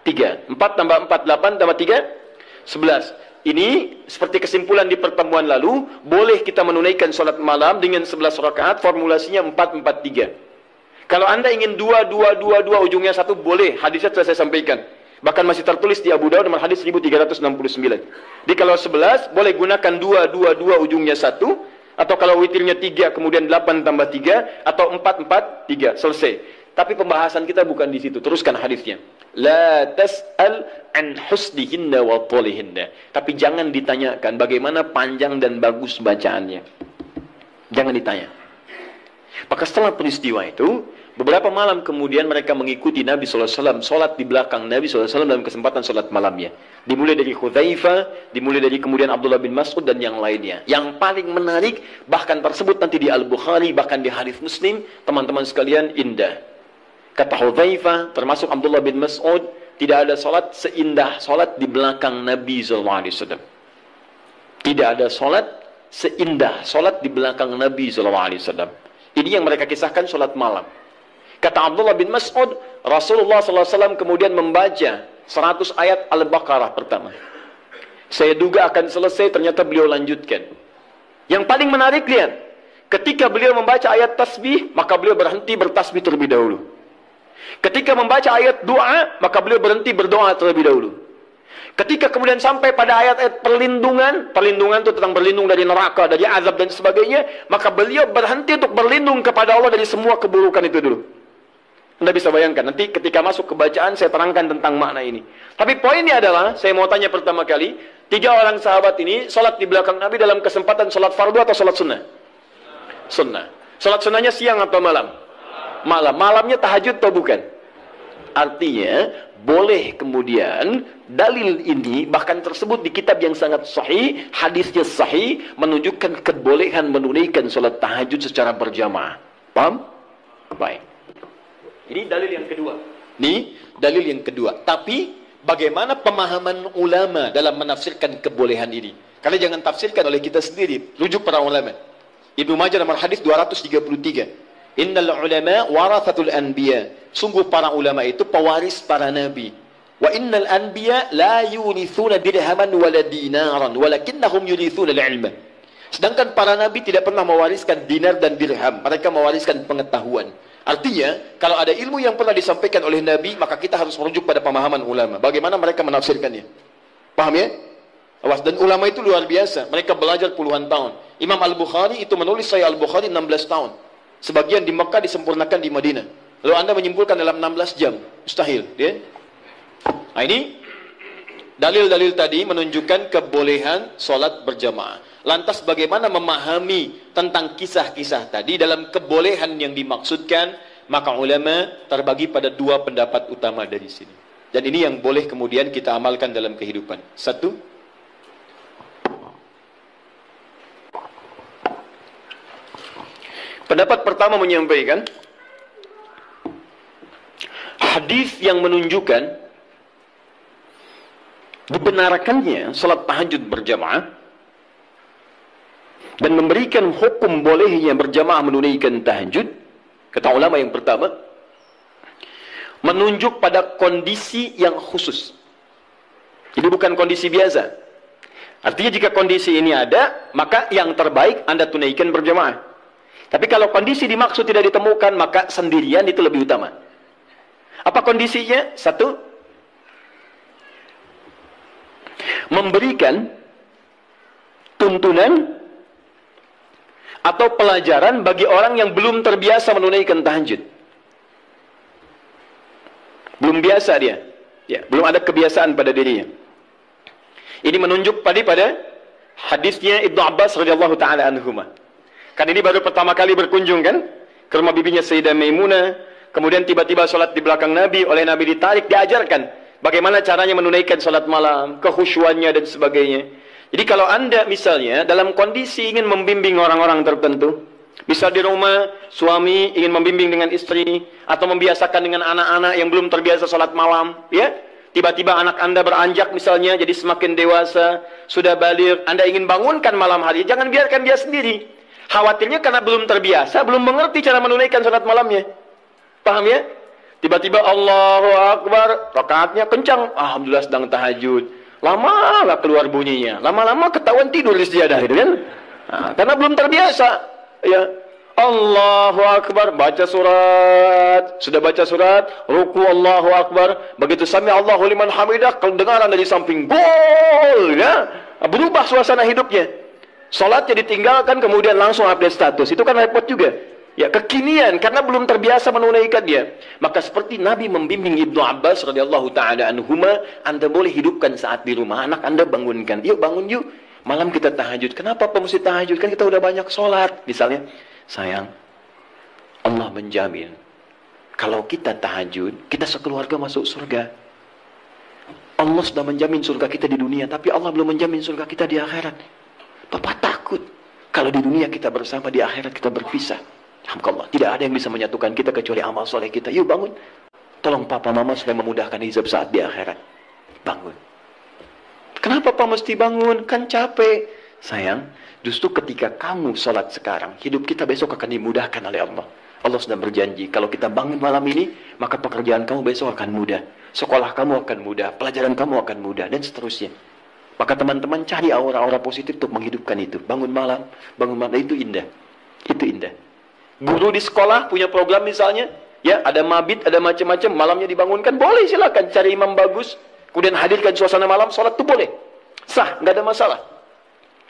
3. 4 tambah 4, 8 tambah 3, 11. Ini seperti kesimpulan di pertemuan lalu, boleh kita menunaikan salat malam dengan 11 rakaat, formulasinya 4, 4, 3. Kalau Anda ingin 2, 2, 2, 2, ujungnya 1, boleh. Hadisnya telah saya sampaikan. Bahkan masih tertulis di Abu Dawud nomor hadis 1369. Jadi kalau 11, boleh gunakan 2, 2, 2, ujungnya 1. Atau kalau witirnya 3, kemudian 8 tambah 3. Atau 4, 4, 3. Selesai. Tapi pembahasan kita bukan di situ. Teruskan hadisnya. La tas'al an husnihinna wa tolihinna. Tapi jangan ditanyakan bagaimana panjang dan bagus bacaannya. Jangan ditanya. Maka setelah peristiwa itu, beberapa malam kemudian mereka mengikuti Nabi SAW, sholat di belakang Nabi SAW dalam kesempatan sholat malamnya. Dimulai dari Hudzaifah, dimulai dari kemudian Abdullah bin Mas'ud dan yang lainnya. Yang paling menarik, bahkan tersebut nanti di Al-Bukhari, bahkan di hadis Muslim, teman-teman sekalian, indah. Kata Hudzaifah, termasuk Abdullah bin Mas'ud, tidak ada sholat seindah sholat di belakang Nabi SAW. Tidak ada sholat seindah sholat di belakang Nabi SAW. Ini yang mereka kisahkan sholat malam. Kata Abdullah bin Mas'ud, Rasulullah SAW kemudian membaca 100 ayat Al-Baqarah pertama. Saya duga akan selesai, ternyata beliau lanjutkan. Yang paling menarik, lihat. Ketika beliau membaca ayat tasbih, maka beliau berhenti bertasbih terlebih dahulu. Ketika membaca ayat doa, maka beliau berhenti berdoa terlebih dahulu. Ketika kemudian sampai pada ayat-ayat perlindungan, perlindungan itu tentang berlindung dari neraka, dari azab dan sebagainya, maka beliau berhenti untuk berlindung kepada Allah dari semua keburukan itu dulu. Anda bisa bayangkan, nanti ketika masuk ke bacaan saya terangkan tentang makna ini. Tapi poinnya adalah, saya mau tanya pertama kali, 3 orang sahabat ini sholat di belakang Nabi dalam kesempatan sholat fardu atau sholat sunnah? Sunnah. Sholat sunnahnya siang atau malam? Malam. Malamnya tahajud atau bukan? Artinya, boleh kemudian dalil ini bahkan tersebut di kitab yang sangat sahih, hadisnya sahih, menunjukkan kebolehan menunaikan sholat tahajud secara berjamaah. Paham? Baik. Ini dalil yang kedua. Ini dalil yang kedua. Tapi bagaimana pemahaman ulama dalam menafsirkan kebolehan ini? Karena jangan tafsirkan oleh kita sendiri. Rujuk para ulama. Ibnu Majah nomor hadis 233. Innal ulama warathatul anbiya. Sungguh para ulama itu pewaris para nabi. Wa innal anbiya la yurithuna dirhaman wala dinaran, walakinnahum yurithuna al-ilma. Sedangkan para nabi tidak pernah mewariskan dinar dan dirham. Mereka mewariskan pengetahuan. Artinya, kalau ada ilmu yang pernah disampaikan oleh Nabi, maka kita harus merujuk pada pemahaman ulama. Bagaimana mereka menafsirkannya? Paham ya? Awas, dan ulama itu luar biasa. Mereka belajar puluhan tahun. Imam Al-Bukhari itu menulis Sahih Al-Bukhari 16 tahun. Sebagian di Mekah disempurnakan di Madinah. Lalu Anda menyimpulkan dalam 16 jam. Mustahil. Ya? Nah ini, dalil-dalil tadi menunjukkan kebolehan sholat berjamaah. Lantas bagaimana memahami tentang kisah-kisah tadi dalam kebolehan yang dimaksudkan Maka ulama terbagi pada dua pendapat utama dari sini. Dan ini yang boleh kemudian kita amalkan dalam kehidupan. Satu, pendapat pertama menyampaikan hadis yang menunjukkan dibenarkannya salat tahajud berjamaah dan memberikan hukum bolehnya berjamaah menunaikan tahajud. Kata ulama yang pertama, menunjuk pada kondisi yang khusus. Jadi bukan kondisi biasa. Artinya jika kondisi ini ada, maka yang terbaik Anda tunaikan berjamaah. Tapi kalau kondisi dimaksud tidak ditemukan, maka sendirian itu lebih utama. Apa kondisinya? Satu, memberikan tuntunan atau pelajaran bagi orang yang belum terbiasa menunaikan tahajud. Belum biasa dia. Ya, belum ada kebiasaan pada dirinya. Ini menunjuk pada hadisnya Ibnu Abbas radhiyallahu taala anhuma. Kan ini baru pertama kali berkunjung kan ke rumah bibinya Sayyidah Maimunah, kemudian tiba-tiba salat di belakang Nabi, oleh Nabi ditarik, diajarkan bagaimana caranya menunaikan salat malam, kekhusyuannya dan sebagainya. Jadi kalau Anda misalnya dalam kondisi ingin membimbing orang-orang tertentu, bisa di rumah suami ingin membimbing dengan istri atau membiasakan dengan anak-anak yang belum terbiasa salat malam, ya. Tiba-tiba anak Anda beranjak misalnya jadi semakin dewasa, sudah baligh, Anda ingin bangunkan malam hari, jangan biarkan dia sendiri. Khawatirnya karena belum terbiasa, belum mengerti cara menunaikan salat malamnya. Paham ya? Tiba-tiba Allahu Akbar, rakaatnya kencang, alhamdulillah sedang tahajud. Lama nggak keluar bunyinya, lama-lama ketahuan tidur di sejadah, gitu kan? Nah, karena belum terbiasa. Ya, Allahu Akbar, baca surat, sudah baca surat, ruku Allahu Akbar, begitu sami Allahu liman hamidah, kedengaran dari samping, gol, ya, berubah suasana hidupnya. Salatnya ditinggalkan, kemudian langsung update status, itu kan repot juga. Ya, kekinian, karena belum terbiasa menunaikan dia. Maka seperti Nabi membimbing Ibnu Abbas radhiyallahu taala anhuma, Anda boleh hidupkan saat di rumah, anak Anda bangunkan, yuk bangun yuk, malam kita tahajud. Kenapa mesti tahajud? Kan kita udah banyak sholat. Misalnya, sayang, Allah menjamin kalau kita tahajud, kita sekeluarga masuk surga. Allah sudah menjamin surga kita di dunia, tapi Allah belum menjamin surga kita di akhirat. Bapak takut kalau di dunia kita bersama, di akhirat kita berpisah. Alhamdulillah, tidak ada yang bisa menyatukan kita kecuali amal soleh kita. Yuk bangun, tolong papa mama supaya memudahkan hizab saat di akhirat. Bangun. Kenapa Pak mesti bangun? Kan capek. Sayang, justru ketika kamu sholat sekarang, hidup kita besok akan dimudahkan oleh Allah. Allah sudah berjanji, kalau kita bangun malam ini, maka pekerjaan kamu besok akan mudah. Sekolah kamu akan mudah, pelajaran kamu akan mudah, dan seterusnya. Maka teman-teman cari aura-aura positif untuk menghidupkan itu. Bangun malam, itu indah. Itu indah. Guru di sekolah punya program misalnya, ya ada mabit, ada macam-macam, malamnya dibangunkan, boleh silakan cari imam bagus, kemudian hadirkan suasana malam, sholat itu boleh. Sah, nggak ada masalah.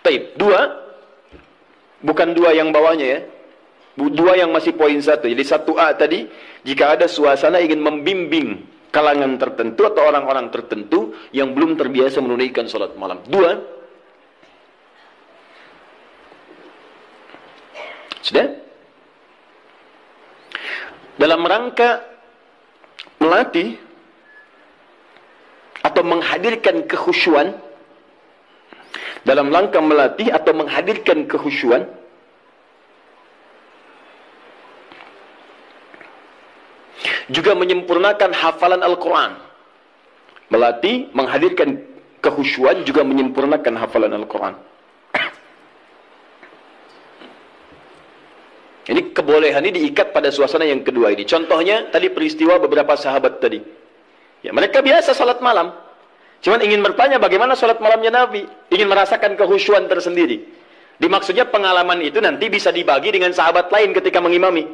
Taib. Dua, bukan dua yang bawahnya ya. Dua yang masih poin satu. Jadi 1A tadi, jika ada suasana ingin membimbing kalangan tertentu atau orang-orang tertentu yang belum terbiasa menunaikan sholat malam. Dua, sudah? Dalam rangka melatih atau menghadirkan kekhusyuan, dalam rangka melatih atau menghadirkan kekhusyuan, juga menyempurnakan hafalan Al-Quran. Melatih, menghadirkan kekhusyuan, juga menyempurnakan hafalan Al-Quran. Ini kebolehan ini diikat pada suasana yang kedua ini. Contohnya, tadi peristiwa beberapa sahabat tadi. Ya, mereka biasa salat malam. Cuman ingin bertanya bagaimana salat malamnya Nabi. Ingin merasakan kekhusyuan tersendiri. Dimaksudnya pengalaman itu nanti bisa dibagi dengan sahabat lain ketika mengimami.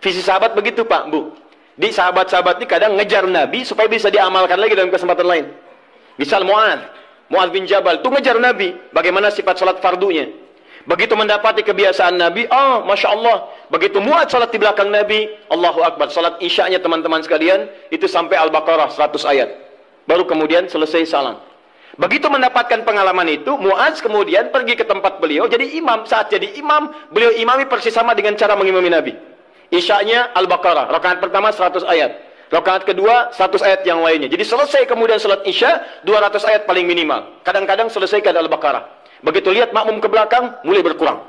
Visi sahabat begitu Pak, Bu. Di sahabat-sahabat ini kadang ngejar Nabi supaya bisa diamalkan lagi dalam kesempatan lain. Misal Mu'adz bin Jabal itu ngejar Nabi. Bagaimana sifat salat fardunya. Begitu mendapati kebiasaan Nabi, Masya Allah. Begitu Mu'adz salat di belakang Nabi, Allahu Akbar. Salat isya'nya teman-teman sekalian, itu sampai Al-Baqarah 100 ayat. Baru kemudian selesai salam. Begitu mendapatkan pengalaman itu, Mu'adz kemudian pergi ke tempat beliau, jadi imam. Saat jadi imam, beliau imami persis sama dengan cara mengimami Nabi. Isya'nya Al-Baqarah. Rakaat pertama 100 ayat. Rakaat kedua 100 ayat yang lainnya. Jadi selesai kemudian salat Isya 200 ayat paling minimal. Kadang-kadang selesaikan Al-Baqarah. Begitu lihat makmum ke belakang, mulai berkurang.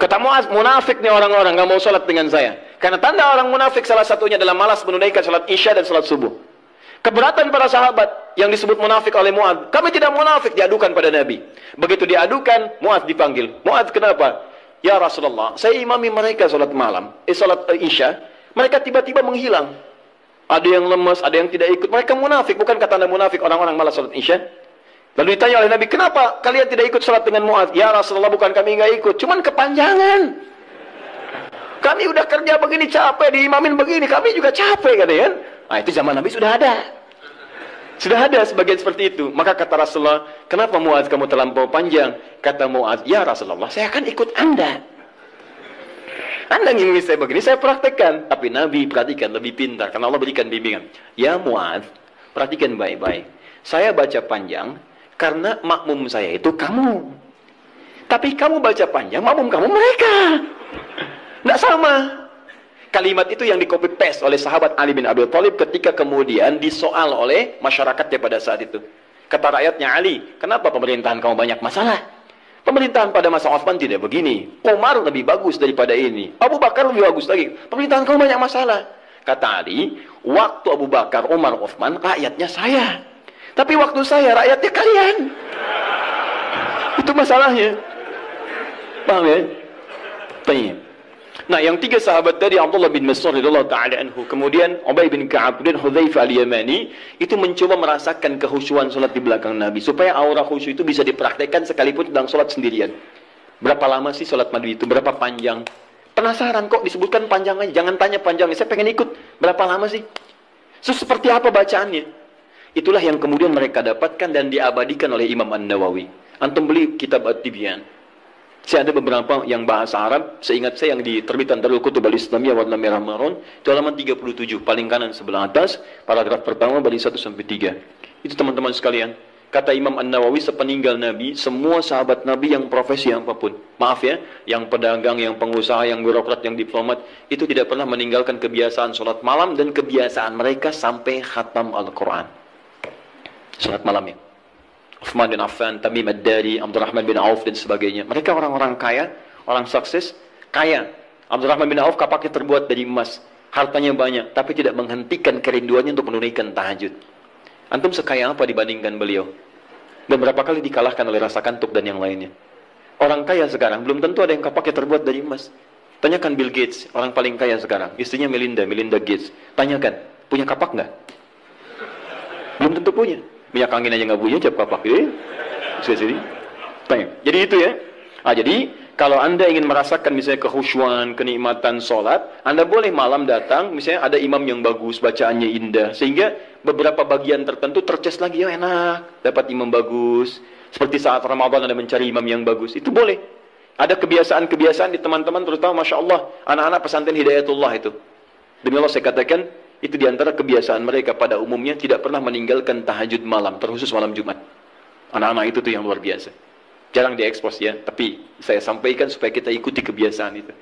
Kata Muaz, munafik nih orang-orang, nggak mau salat dengan saya. Karena tanda orang munafik salah satunya adalah malas menunaikan salat Isya dan salat subuh. Keberatan para sahabat yang disebut munafik oleh Muaz. Kami tidak munafik, diadukan pada Nabi. Begitu diadukan, Muaz dipanggil. Muaz, kenapa? Ya Rasulullah, saya imami mereka salat malam, salat Isya. Mereka tiba-tiba menghilang. Ada yang lemas, ada yang tidak ikut. Mereka munafik, bukan kata Anda munafik orang-orang malas salat Isya. Lalu ditanya oleh Nabi, kenapa kalian tidak ikut salat dengan Muaz? Ya Rasulullah, bukan kami nggak ikut, cuman kepanjangan. Kami udah kerja begini capek, diimamin begini, kami juga capek, kan? Nah, itu zaman Nabi sudah ada. Sudah ada sebagian seperti itu. Maka kata Rasulullah, kenapa Muaz kamu terlampau panjang? Kata Muaz, ya Rasulullah, saya akan ikut Anda. Anda ingin saya begini, saya praktekkan. Tapi Nabi perhatikan, lebih pintar, karena Allah berikan bimbingan. Ya Muaz, perhatikan baik-baik. Saya baca panjang, karena makmum saya itu kamu. Tapi kamu baca panjang, makmum kamu mereka. Tidak sama. Kalimat itu yang di-copy paste oleh sahabat Ali bin Abi Thalib ketika kemudian disoal oleh masyarakatnya pada saat itu. Kata rakyatnya, Ali, kenapa pemerintahan kamu banyak masalah? Pemerintahan pada masa Utsman tidak begini. Umar lebih bagus daripada ini. Abu Bakar lebih bagus lagi. Pemerintahan kamu banyak masalah. Kata Ali, waktu Abu Bakar, Umar, Utsman, rakyatnya saya. Tapi waktu saya, rakyatnya kalian. Itu masalahnya. Paham ya? Baik. Nah, yang tiga sahabat tadi, Abdullah bin Mas'ud radhiyallahu ta'ala anhu, kemudian Ubay bin Ka'ab dan Hudzaifah al-Yamani, itu mencoba merasakan kehusyuan salat di belakang Nabi supaya aura khusyuk itu bisa dipraktekkan sekalipun sedang salat sendirian. Berapa lama sih salat Nabi itu? Berapa panjang? Penasaran kok disebutkan panjang aja, jangan tanya panjangnya, saya pengen ikut. Berapa lama sih? Seperti apa bacaannya? Itulah yang kemudian mereka dapatkan dan diabadikan oleh Imam An-Nawawi. Antum beli kitab At-Tibyan. Saya ada beberapa yang bahasa Arab, seingat saya yang di terbitan Darul Kutub Al-Islamiyah warna merah marun, itu halaman 37, paling kanan sebelah atas, paragraf pertama baris 1 sampai 3. Itu teman-teman sekalian, kata Imam An-Nawawi, sepeninggal Nabi, semua sahabat Nabi yang profesi apapun, maaf ya, yang pedagang, yang pengusaha, yang birokrat, yang diplomat, itu tidak pernah meninggalkan kebiasaan sholat malam dan kebiasaan mereka sampai khatam Al-Quran. Sholat malamnya. Uthman bin Affan, Tamim Ad-Dari, Abdurrahman bin Auf dan sebagainya. Mereka orang-orang kaya, orang sukses, kaya. Abdurrahman bin Auf kapaknya terbuat dari emas, hartanya banyak, tapi tidak menghentikan kerinduannya untuk menunaikan tahajud. Antum sekaya apa dibandingkan beliau? Dan berapa kali dikalahkan oleh rasa kantuk dan yang lainnya. Orang kaya sekarang belum tentu ada yang kapaknya terbuat dari emas. Tanyakan Bill Gates, orang paling kaya sekarang. Istrinya Melinda Gates. Tanyakan, punya kapak nggak? Belum tentu punya. Minyak angin aja nggak punya, cap kapak gitu. Sini. Jadi itu ya. Jadi kalau Anda ingin merasakan misalnya kehusyuan, kenikmatan sholat, Anda boleh malam datang, misalnya ada imam yang bagus, bacaannya indah, sehingga beberapa bagian tertentu terces lagi, ya enak, dapat imam bagus. Seperti saat Ramadan Anda mencari imam yang bagus, itu boleh. Ada kebiasaan-kebiasaan di teman-teman, terutama Masya Allah, anak-anak pesantren Hidayatullah itu. Demi Allah saya katakan, itu diantara kebiasaan mereka pada umumnya tidak pernah meninggalkan tahajud malam, terkhusus malam Jumat. Anak-anak itu tuh yang luar biasa. Jarang diekspos ya, tapi saya sampaikan supaya kita ikuti kebiasaan itu.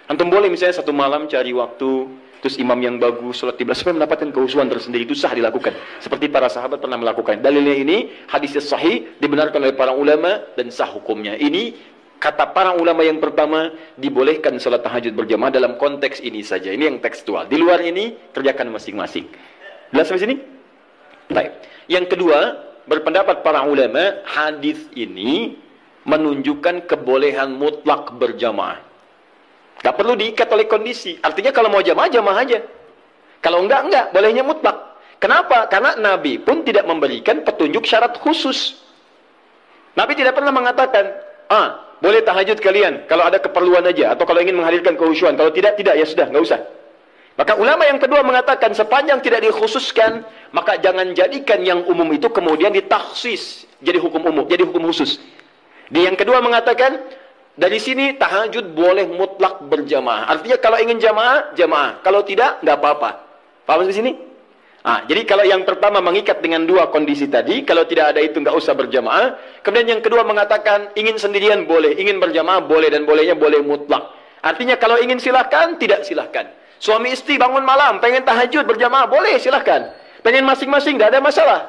Antum boleh misalnya satu malam cari waktu, terus imam yang bagus, sholat qiblah, supaya mendapatkan kehusuan tersendiri, itu sah dilakukan. Seperti para sahabat pernah melakukan. Dalilnya ini, hadisnya sahih, dibenarkan oleh para ulama, dan sah hukumnya. Ini kata para ulama yang pertama, dibolehkan salat tahajud berjamaah dalam konteks ini saja. Ini yang tekstual. Di luar ini, kerjakan masing-masing. Jelas sampai sini? Baik. Yang kedua, berpendapat para ulama, hadis ini menunjukkan kebolehan mutlak berjamaah. Gak perlu diikat oleh kondisi. Artinya kalau mau jamaah, jamaah aja. Kalau enggak, bolehnya mutlak. Kenapa? Karena Nabi pun tidak memberikan petunjuk syarat khusus. Nabi tidak pernah mengatakan, boleh tahajud kalian kalau ada keperluan aja, atau kalau ingin menghadirkan kehusyuan. Kalau tidak, ya sudah, nggak usah. Maka ulama yang kedua mengatakan, sepanjang tidak dikhususkan, maka jangan jadikan yang umum itu kemudian ditaksis jadi hukum umum, jadi hukum khusus. Di yang kedua mengatakan, dari sini tahajud boleh mutlak berjamaah. Artinya kalau ingin jamaah, jamaah. Kalau tidak, nggak apa-apa. Paham di sini? Jadi kalau yang pertama mengikat dengan dua kondisi tadi, kalau tidak ada itu nggak usah berjamaah. Kemudian yang kedua mengatakan ingin sendirian boleh, ingin berjamaah boleh, dan bolehnya boleh mutlak. Artinya kalau ingin silahkan, tidak silahkan. Suami istri bangun malam, pengen tahajud berjamaah, boleh silahkan. Pengen masing-masing, tidak ada masalah.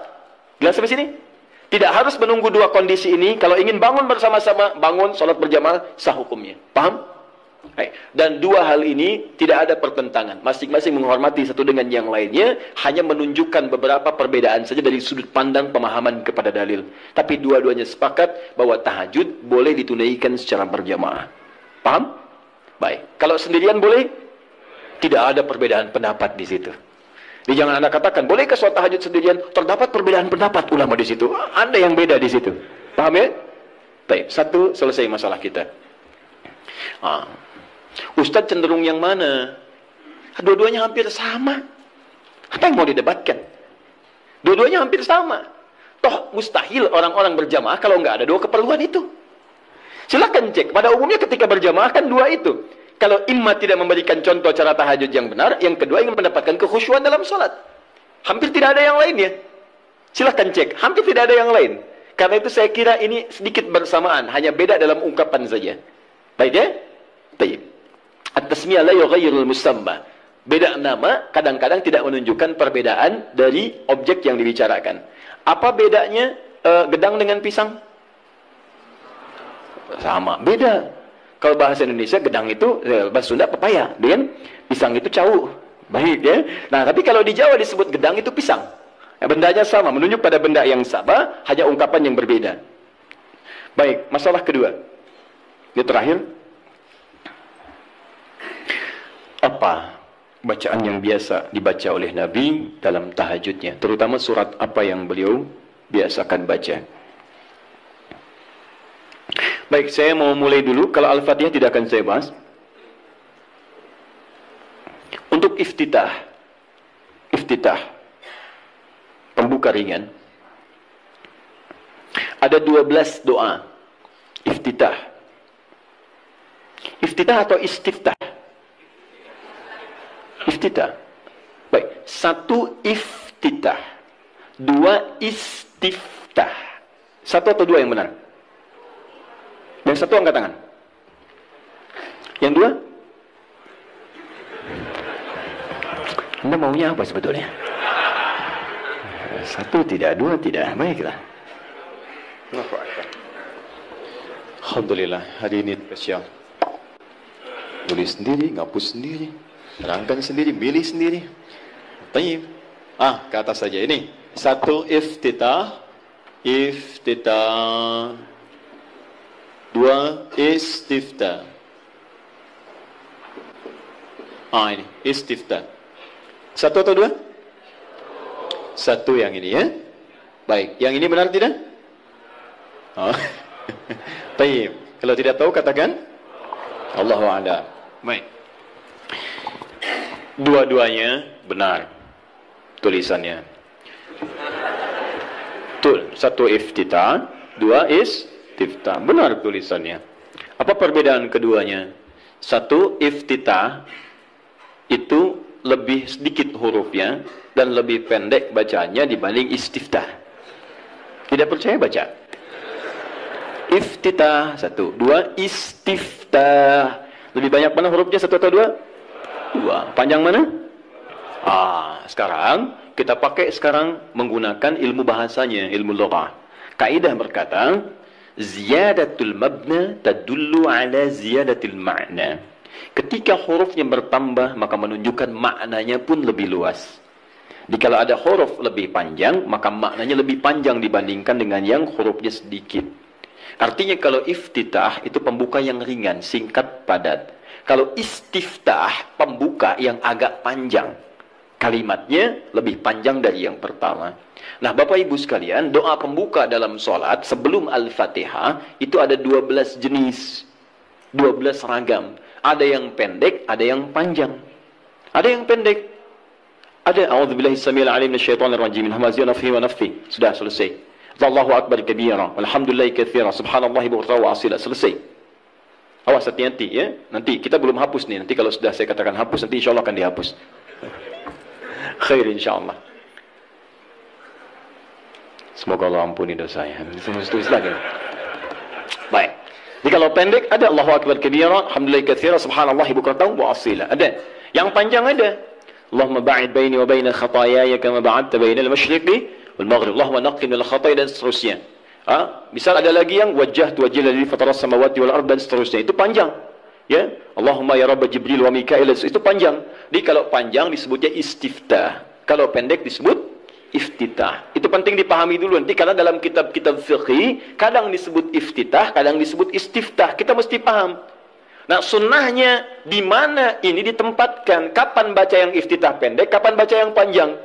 Jelas sampai sini? Tidak harus menunggu dua kondisi ini. Kalau ingin bangun bersama-sama, bangun, sholat berjamaah, sah hukumnya. Paham? Dan dua hal ini tidak ada pertentangan. Masing-masing menghormati satu dengan yang lainnya, hanya menunjukkan beberapa perbedaan saja dari sudut pandang pemahaman kepada dalil. Tapi dua-duanya sepakat bahwa tahajud boleh ditunaikan secara berjamaah. Paham? Baik. Kalau sendirian boleh? Tidak ada perbedaan pendapat di situ. Jadi jangan Anda katakan, bolehkah sholat tahajud sendirian? Terdapat perbedaan pendapat ulama di situ. Ada yang beda di situ. Paham ya? Baik. Satu, selesai masalah kita. Ustadz cenderung yang mana? Dua-duanya hampir sama. Apa yang mau didebatkan? Dua-duanya hampir sama. Toh mustahil orang-orang berjamaah kalau nggak ada dua keperluan itu. Silakan cek. Pada umumnya ketika berjamaah kan dua itu. Kalau imam tidak memberikan contoh cara tahajud yang benar, yang kedua ingin mendapatkan kekhusyuan dalam sholat. Hampir tidak ada yang lainnya. Silakan cek. Hampir tidak ada yang lain. Karena itu saya kira ini sedikit bersamaan. Hanya beda dalam ungkapan saja. Baik ya? Baik. At-tasmiyah la yughayyirul musamma. Beda nama kadang-kadang tidak menunjukkan perbedaan dari objek yang dibicarakan. Apa bedanya gedang dengan pisang? Sama, beda. Kalau bahasa Indonesia gedang itu bahasa Sunda pepaya, dengan pisang itu cau. Baik ya. Nah, tapi kalau di Jawa disebut gedang itu pisang. Bendanya sama, menunjuk pada benda yang sama, hanya ungkapan yang berbeda. Baik, masalah kedua. Ini terakhir. Apa bacaan yang biasa dibaca oleh Nabi dalam tahajudnya, terutama surat apa yang beliau biasakan baca? Baik, saya mau mulai dulu. Kalau Al-Fatihah tidak akan saya bahas. Untuk iftitah, pembuka ringan, ada 12 doa iftitah. Iftitah atau istiftah? Iftitah. Baik, satu iftitah, dua istiftah. Satu atau dua yang benar? Yang satu angkat tangan. Yang dua? Anda maunya apa sebetulnya? Satu tidak, dua tidak. Baiklah. Alhamdulillah, hari ini spesial. Tulis sendiri, ngapus sendiri, terangkan sendiri, pilih sendiri. Baik. Ke atas saja ini. Satu iftitah. Dua istiftah. Ini istiftah. Satu atau dua? Satu yang ini ya. Baik, yang ini benar tidak? Baik. Kalau tidak tahu katakan Allahu a'lam. Baik. Dua-duanya benar tulisannya. Satu iftitah, dua istiftah. Benar tulisannya. Apa perbedaan keduanya? Satu iftitah itu lebih sedikit hurufnya dan lebih pendek bacaannya dibanding istiftah. Tidak percaya baca. Iftitah satu, dua istiftah. Lebih banyak mana hurufnya, satu atau dua? Dua. Panjang mana? Sekarang kita pakai menggunakan ilmu bahasanya, ilmu lughah. Kaidah berkata, ziyadatul mabna tadullu ala ziyadatil ma'na. Ketika hurufnya bertambah, maka menunjukkan maknanya pun lebih luas. Jadi kalau ada huruf lebih panjang, maka maknanya lebih panjang dibandingkan dengan yang hurufnya sedikit. Artinya kalau iftitah itu pembuka yang ringan, singkat, padat. Kalau istiftah, pembuka yang agak panjang. Kalimatnya lebih panjang dari yang pertama. Nah, Bapak Ibu sekalian, doa pembuka dalam sholat sebelum Al-Fatihah itu ada 12 jenis. 12 ragam. Ada yang pendek, ada yang panjang. Ada yang pendek. Ada a'udzubillahi samil alim minasyaitonir rajim min hamazihi wa nafthihi wa nafthihi. Sudah selesai. Allahu akbar kabira, walhamdulillahi katsira, subhanallahi bukratan wa asila. Selesai. Awas hati-hati ya. Nanti kita belum hapus nih. Nanti kalau sudah saya katakan hapus, nanti insyaallah akan dihapus. Khair insyaallah. Semoga Allah ampuni dosa saya. Tulis lagi. Baik. Jadi kalau pendek ada Allahu Akbar kabira, alhamdulillah katsira, subhanallah bukratan wa asila. Ada. Yang panjang ada. Allahumma ba'id baini wa baina khataayaya kama ba'adta bainal masyriqi wal maghrib. Allahumma naqqi minal khataaya dan seterusnya. Misal ada lagi yang wajjahtu wajhi alladhi fatara samawati wal ardh dan seterusnya. Itu panjang. Ya, Allahumma ya Rabb Jibril wa Mikail, itu panjang. Jadi kalau panjang disebutnya istiftah. Kalau pendek disebut iftitah. Itu penting dipahami dulu nanti karena dalam kitab-kitab fikih kadang disebut iftitah, kadang disebut istiftah. Kita mesti paham. Nah, sunnahnya di mana ini ditempatkan? Kapan baca yang iftitah pendek, kapan baca yang panjang?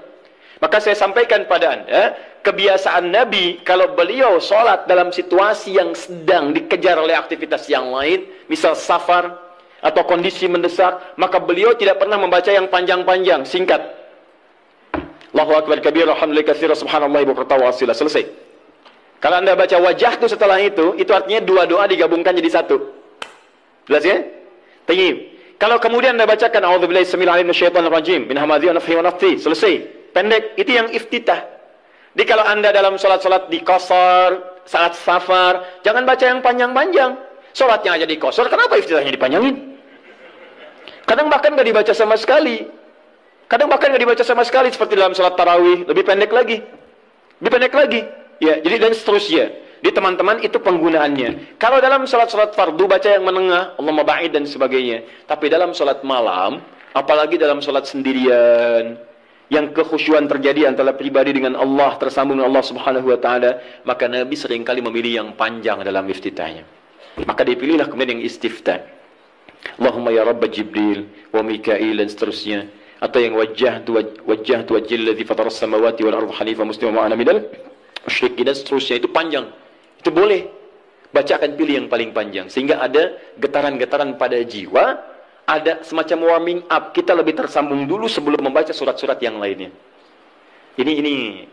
Maka saya sampaikan pada Anda, kebiasaan Nabi kalau beliau sholat dalam situasi yang sedang dikejar oleh aktivitas yang lain, misal safar atau kondisi mendesak, maka beliau tidak pernah membaca yang panjang-panjang, singkat. Allahu Akbar kabir, alhamdulillah katsira, subhanallah bukratan wa asila, selesai. Kalau Anda baca wajah itu setelah itu artinya dua doa digabungkan jadi satu. Jelas ya? Tayyib. Kalau kemudian Anda bacakan a'udzubillahi samil alim minasyaitonir rajim min hamazati wa nafthihi wa nafthihi, selesai. Pendek, itu yang iftitah. Jadi kalau Anda dalam sholat-sholat di qasar, saat safar, jangan baca yang panjang-panjang. Sholatnya aja di qasar, kenapa iftitahnya dipanjangin? Kadang bahkan nggak dibaca sama sekali. Seperti dalam sholat tarawih, lebih pendek lagi. Ya, jadi dan seterusnya. Di teman-teman itu penggunaannya. Kalau dalam sholat-sholat fardu baca yang menengah, Allahumma ba'id dan sebagainya. Tapi dalam sholat malam, apalagi dalam sholat sendirian, yang kekhusyuan terjadi antara pribadi dengan Allah, tersambung dengan Allah Subhanahu wa taala, maka Nabi seringkali memilih yang panjang dalam iftitahnya. Maka dipilihlah kemudian yang istiftah. Allahumma ya Rabb Jibril wa Mikail dan seterusnya, atau yang wajjahtu wajhil ladzi fatara as-samawati wal ardh hanifan musliman wa ana minal musyrikin dan seterusnya. Itu panjang. Itu boleh. Bacakan pilih yang paling panjang sehingga ada getaran-getaran pada jiwa. Ada semacam warming up, kita lebih tersambung dulu sebelum membaca surat-surat yang lainnya. Ini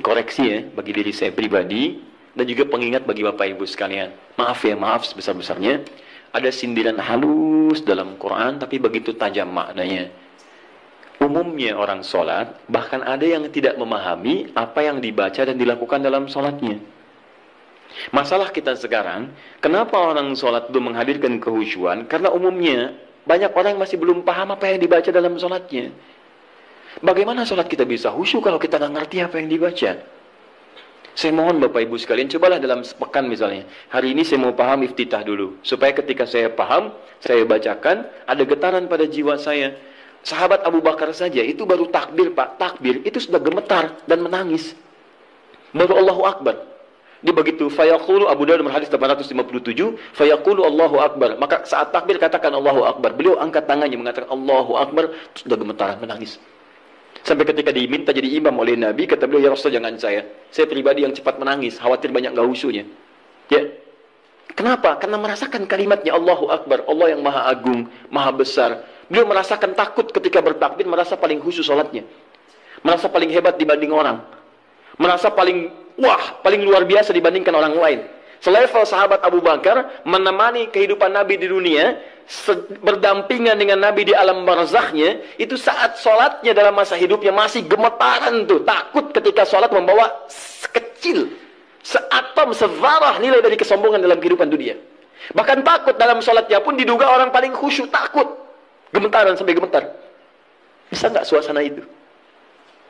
koreksi ya bagi diri saya pribadi dan juga pengingat bagi Bapak Ibu sekalian. Maaf sebesar-besarnya. Ada sindiran halus dalam Quran tapi begitu tajam maknanya. Umumnya orang sholat, bahkan ada yang tidak memahami apa yang dibaca dan dilakukan dalam sholatnya. Masalah kita sekarang, kenapa orang sholat itu menghadirkan kehusyuan? Karena umumnya banyak orang yang masih belum paham apa yang dibaca dalam sholatnya. Bagaimana sholat kita bisa khusyuk kalau kita nggak ngerti apa yang dibaca? Saya mohon Bapak Ibu sekalian, cobalah dalam sepekan misalnya. Hari ini saya mau paham iftitah dulu. Supaya ketika saya paham, saya bacakan, ada getaran pada jiwa saya. Sahabat Abu Bakar saja, itu baru takbir Pak. Takbir, itu sudah gemetar dan menangis. Baru Allahu Akbar. Dia begitu, fayaqulu, Abu Dawud hadis 857, fayaqulu Allahu Akbar. Maka saat takbir katakan Allahu Akbar. Beliau angkat tangannya mengatakan Allahu Akbar, sudah gemetaran menangis. Sampai ketika diminta jadi imam oleh Nabi, kata beliau, ya Rasul jangan saya. Saya pribadi yang cepat menangis, khawatir banyak nggak khusyuknya. Ya. Kenapa? Karena merasakan kalimatnya Allahu Akbar, Allah yang Maha Agung, Maha Besar. Beliau merasakan takut ketika bertakbir, merasa paling khusyuk salatnya. Merasa paling hebat dibanding orang. Merasa paling luar biasa dibandingkan orang lain. Selevel sahabat Abu Bakar menemani kehidupan Nabi di dunia, berdampingan dengan Nabi di alam barzakhnya, itu saat sholatnya dalam masa hidupnya masih gemetaran tuh, takut ketika sholat membawa sekecil, seatom, sevarah nilai dari kesombongan dalam kehidupan dunia. Bahkan takut dalam sholatnya pun diduga orang paling khusyuk, takut, gemetaran sampai gemetar. Bisa nggak suasana itu?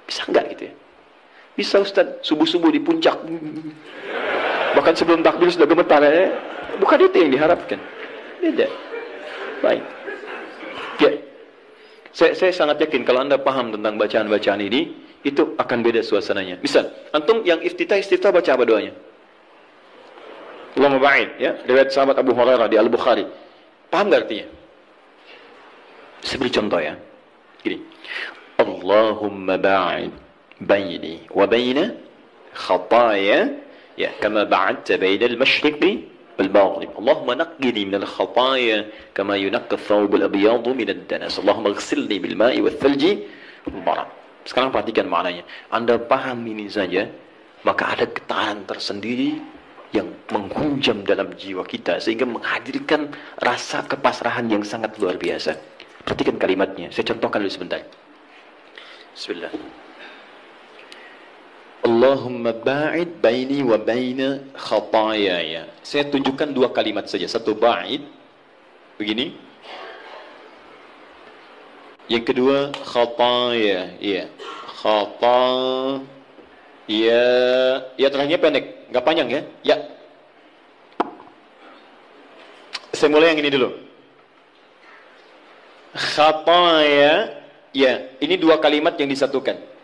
Bisa nggak gitu ya? Bisa Ustaz, subuh-subuh di puncak. Bahkan sebelum takbir sudah gemetar ya. Bukan itu yang diharapkan. Beda. Baik. Ya. Saya sangat yakin kalau Anda paham tentang bacaan-bacaan ini, itu akan beda suasananya. Misal, antum yang iftitah baca apa doanya? Allahumma ba'id, ya. Riwayat sahabat Abu Hurairah di Al-Bukhari. Paham nggak artinya? Saya beri contoh ya. Gini. Allahumma ba'id baini wa baina khataaya ya kama ba'adta baina al-masyriqi wal maghrib. Allahumma naqqini min al-khataaya kama yunaqqa ath-thawb al-abyad min ad-danas. Allahumma ighsilni bil ma'i wath thalji wal barad. Sekarang perhatikan maknanya. Anda paham ini saja, maka ada getaran tersendiri yang menghunjam dalam jiwa kita sehingga menghadirkan rasa kepasrahan yang sangat luar biasa. Perhatikan kalimatnya. Saya contohkan dulu sebentar. Bismillah. Allahumma ba'id baini wa baina khataayaya. Saya tunjukkan dua kalimat saja. Satu ba'id, begini. Yang kedua khataaya, iya. Khataaya. Ya terakhirnya pendek, nggak panjang ya. Ya. Saya mulai yang ini dulu. Khataaya, ya. Ini dua kalimat yang disatukan.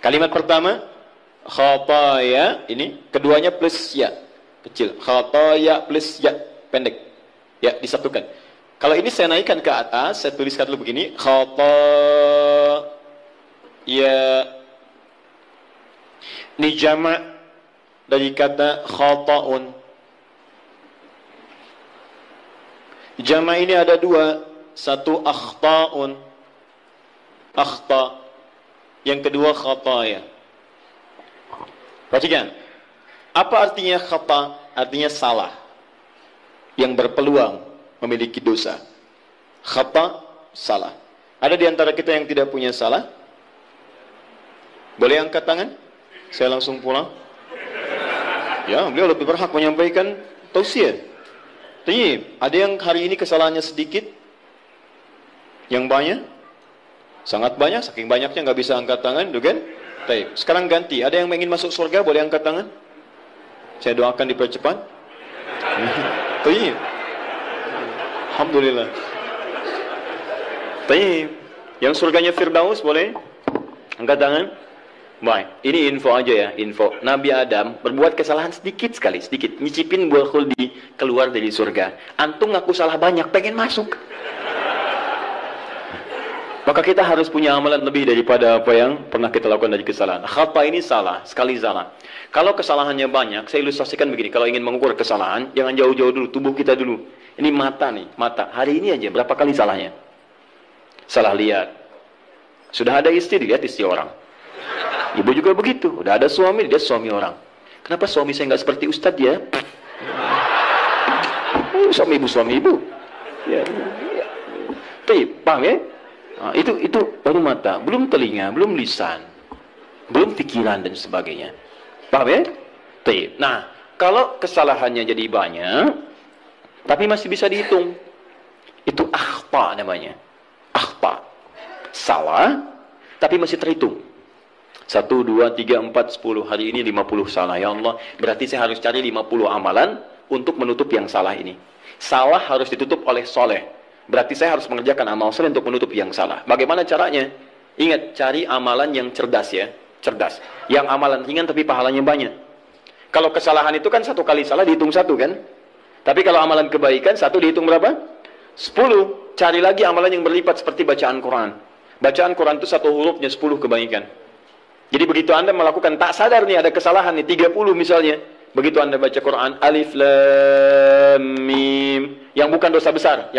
Kalimat pertama khataya, ini keduanya plus ya kecil, khataya plus ya pendek, ya disatukan. Kalau ini saya naikkan ke atas, saya tuliskan dulu begini, khataya. Ini jamak dari kata khataun. Jamak ini ada dua, satu akhtaun, akhta. Yang kedua khataya. Perhatikan. Apa artinya khata? Artinya salah. Yang berpeluang memiliki dosa. Khata, salah. Ada di antara kita yang tidak punya salah? Boleh angkat tangan? Saya langsung pulang. Ya, beliau lebih berhak menyampaikan tausiah. Tapi ada yang hari ini kesalahannya sedikit? Yang banyak? Sangat banyak, saking banyaknya nggak bisa angkat tangan, kan? Baik, sekarang ganti. Ada yang ingin masuk surga, boleh angkat tangan? Saya doakan dipercepat. Baik. Alhamdulillah. Baik. Yang surganya Firdaus, boleh? Angkat tangan. Baik, ini info aja ya, info. Nabi Adam berbuat kesalahan sedikit sekali, sedikit. Nyicipin buah khuldi, keluar dari surga. Antum ngaku salah banyak, pengen masuk. Maka kita harus punya amalan lebih daripada apa yang pernah kita lakukan dari kesalahan. Khata ini salah, sekali salah. Kalau kesalahannya banyak, saya ilustrasikan begini. Kalau ingin mengukur kesalahan, jangan jauh-jauh dulu, tubuh kita dulu. Ini mata nih, mata. Hari ini aja, berapa kali salahnya? Salah lihat. Sudah ada istri, dilihat istri orang. Ibu juga begitu. Udah ada suami, dia suami orang. Kenapa suami saya nggak seperti ustadz ya? Suami ibu. Ya. Paham ya? Nah, itu baru mata, belum telinga, belum lisan, belum pikiran dan sebagainya. Paham ya? Nah, kalau kesalahannya jadi banyak, tapi masih bisa dihitung, itu akhta namanya. Akhta, salah, tapi masih terhitung. 1, 2, 3, 4, 10. Hari ini 50 salah. Ya Allah, berarti saya harus cari 50 amalan untuk menutup yang salah ini. Salah harus ditutup oleh soleh. Berarti saya harus mengerjakan amal soleh untuk menutup yang salah. Bagaimana caranya? Ingat, cari amalan yang cerdas ya. Cerdas. Yang amalan ringan tapi pahalanya banyak. Kalau kesalahan itu kan satu kali salah dihitung 1 kan? Tapi kalau amalan kebaikan 1 dihitung berapa? 10. Cari lagi amalan yang berlipat seperti bacaan Quran. Bacaan Quran itu 1 hurufnya 10 kebaikan. Jadi begitu Anda melakukan tak sadar nih ada kesalahan nih 30 misalnya. Begitu Anda baca Quran, alif, lam, mim. Yang bukan dosa besar.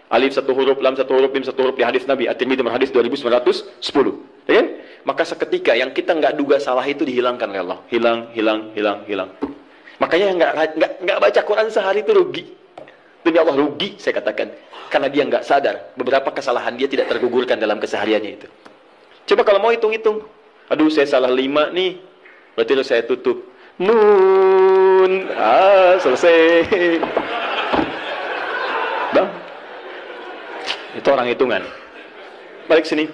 Alif 1 huruf, lam 1 huruf, mim 1 huruf di hadis Nabi. At-Tirmidzi hadis 2910. Ya kan? Maka seketika yang kita nggak duga salah itu dihilangkan oleh Allah. Hilang. Makanya nggak baca Quran sehari itu rugi. Demi Allah rugi, saya katakan. Karena dia nggak sadar. Beberapa kesalahan dia tidak tergugurkan dalam kesehariannya itu. Coba kalau mau hitung-hitung. Aduh, saya salah 5 nih. Berarti harus saya tutup. Nun. Selesai. Bang. Itu orang hitungan. Balik sini.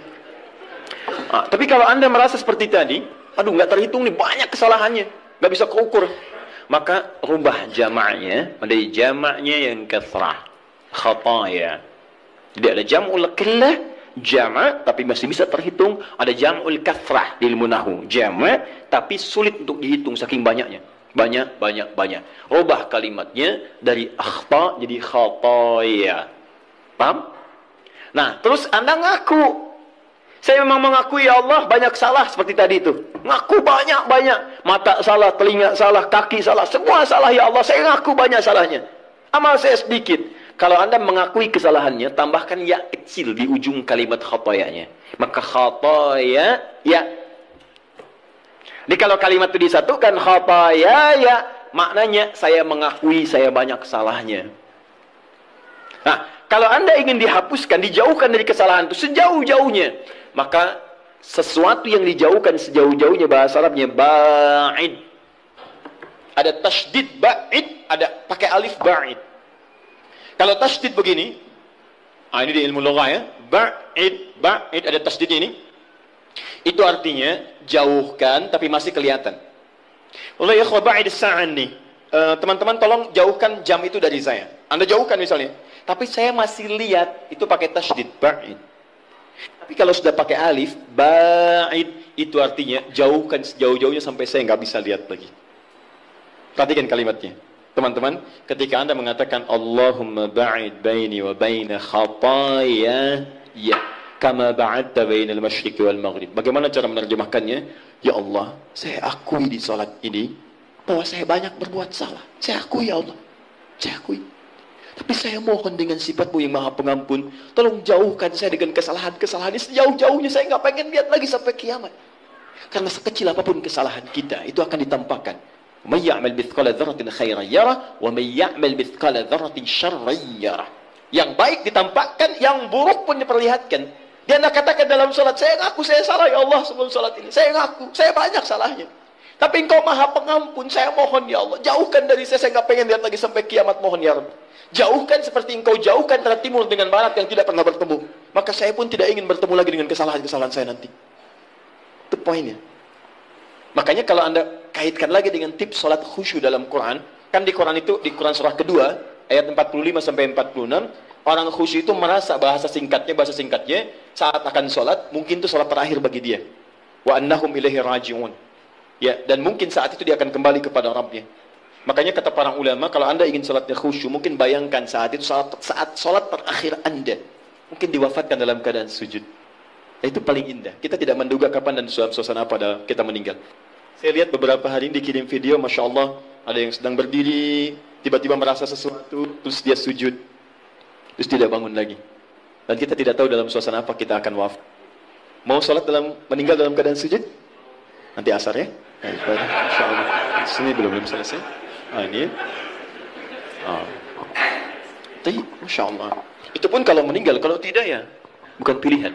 Tapi kalau Anda merasa seperti tadi, aduh nggak terhitung nih, banyak kesalahannya. Nggak bisa keukur. Maka rubah jamaknya menjadi jamaknya yang kathrah. Khataya. Jadi ada jam'ul qillah, jamak tapi masih bisa terhitung. Ada jam'ul kathrah di ilmu nahwu, jamak tapi sulit untuk dihitung saking banyaknya. Banyak. Rubah kalimatnya dari akhta jadi khataya. Paham? Nah, terus Anda ngaku, saya memang mengakui ya Allah banyak salah seperti tadi itu. Ngaku banyak. Mata salah, telinga salah, kaki salah, semua salah ya Allah. Saya ngaku banyak salahnya. Amal saya sedikit. Kalau Anda mengakui kesalahannya, tambahkan ya kecil di ujung kalimat khatayanya. Maka khataya ya. Jadi kalau kalimat itu disatukan khataya ya, maknanya saya mengakui saya banyak salahnya. Nah, kalau Anda ingin dihapuskan, dijauhkan dari kesalahan itu sejauh-jauhnya, maka Sesuatu yang dijauhkan sejauh-jauhnya bahasa Arabnya ba'id. Ada tasydid ba'id, ada pakai alif ba'id. Kalau tasydid begini, ini di ilmu lugah ya, ba'id ada tasydid ini. Itu artinya jauhkan tapi masih kelihatan. Oleh ya ba'id sa'an nih. Teman-teman tolong jauhkan jam itu dari saya. Anda jauhkan misalnya, tapi saya masih lihat, itu pakai tasydid ba'id. Tapi kalau sudah pakai alif ba'id, itu artinya jauhkan sejauh-jauhnya sampai saya nggak bisa lihat lagi. Perhatikan kalimatnya. Teman-teman, ketika Anda mengatakan Allahumma ba'id baini wa baina khataya ya kama ba'adta bainal masyriqi wal maghrib. Bagaimana cara menerjemahkannya? Ya Allah, saya akui di salat ini bahwa saya banyak berbuat salah. Saya akui ya Allah. Saya akui. Tapi saya mohon dengan sifat-Mu yang Maha Pengampun, tolong jauhkan saya dengan kesalahan-kesalahan ini sejauh-jauhnya. Saya nggak pengen lihat lagi sampai kiamat. Karena sekecil apapun kesalahan kita, itu akan ditampakkan. Man ya'mal mithqala dzarratin khairan yarah wa man ya'mal mithqala dzarratin syarran yarah. Yang baik ditampakkan, yang buruk pun diperlihatkan. Dia nak katakan dalam salat, saya ngaku saya salah ya Allah sebelum salat ini. Saya ngaku, saya banyak salahnya. Tapi Engkau Maha Pengampun, saya mohon ya Allah, jauhkan dari saya nggak pengen lihat lagi sampai kiamat, mohon ya Rabb. Jauhkan seperti Engkau jauhkan antara timur dengan barat yang tidak pernah bertemu. Maka saya pun tidak ingin bertemu lagi dengan kesalahan-kesalahan saya nanti. Itu poinnya. Makanya kalau Anda kaitkan lagi dengan tips salat khusyuk dalam Quran, kan di Quran itu, di Quran surah kedua, ayat 45 sampai 46, orang khusyuk itu merasa bahasa singkatnya, saat akan salat, mungkin itu salat terakhir bagi dia. Wa annahum ilaihi raji'un. Ya, dan mungkin saat itu dia akan kembali kepada Rabbnya. Makanya kata para ulama, kalau Anda ingin salatnya khusyuk, mungkin bayangkan saat itu, saat salat terakhir Anda, mungkin diwafatkan dalam keadaan sujud. Itu paling indah. Kita tidak menduga kapan dan suasana apa kita meninggal. Saya lihat beberapa hari ini dikirim video, Masya Allah, ada yang sedang berdiri, tiba-tiba merasa sesuatu, terus dia sujud, terus tidak bangun lagi. Dan kita tidak tahu dalam suasana apa kita akan wafat. Mau salat meninggal dalam keadaan sujud? Nanti asar ya? Insya Allah. Sini belum selesai. Ini. Tapi, Masya Allah. Itu pun kalau meninggal, kalau tidak ya, bukan pilihan.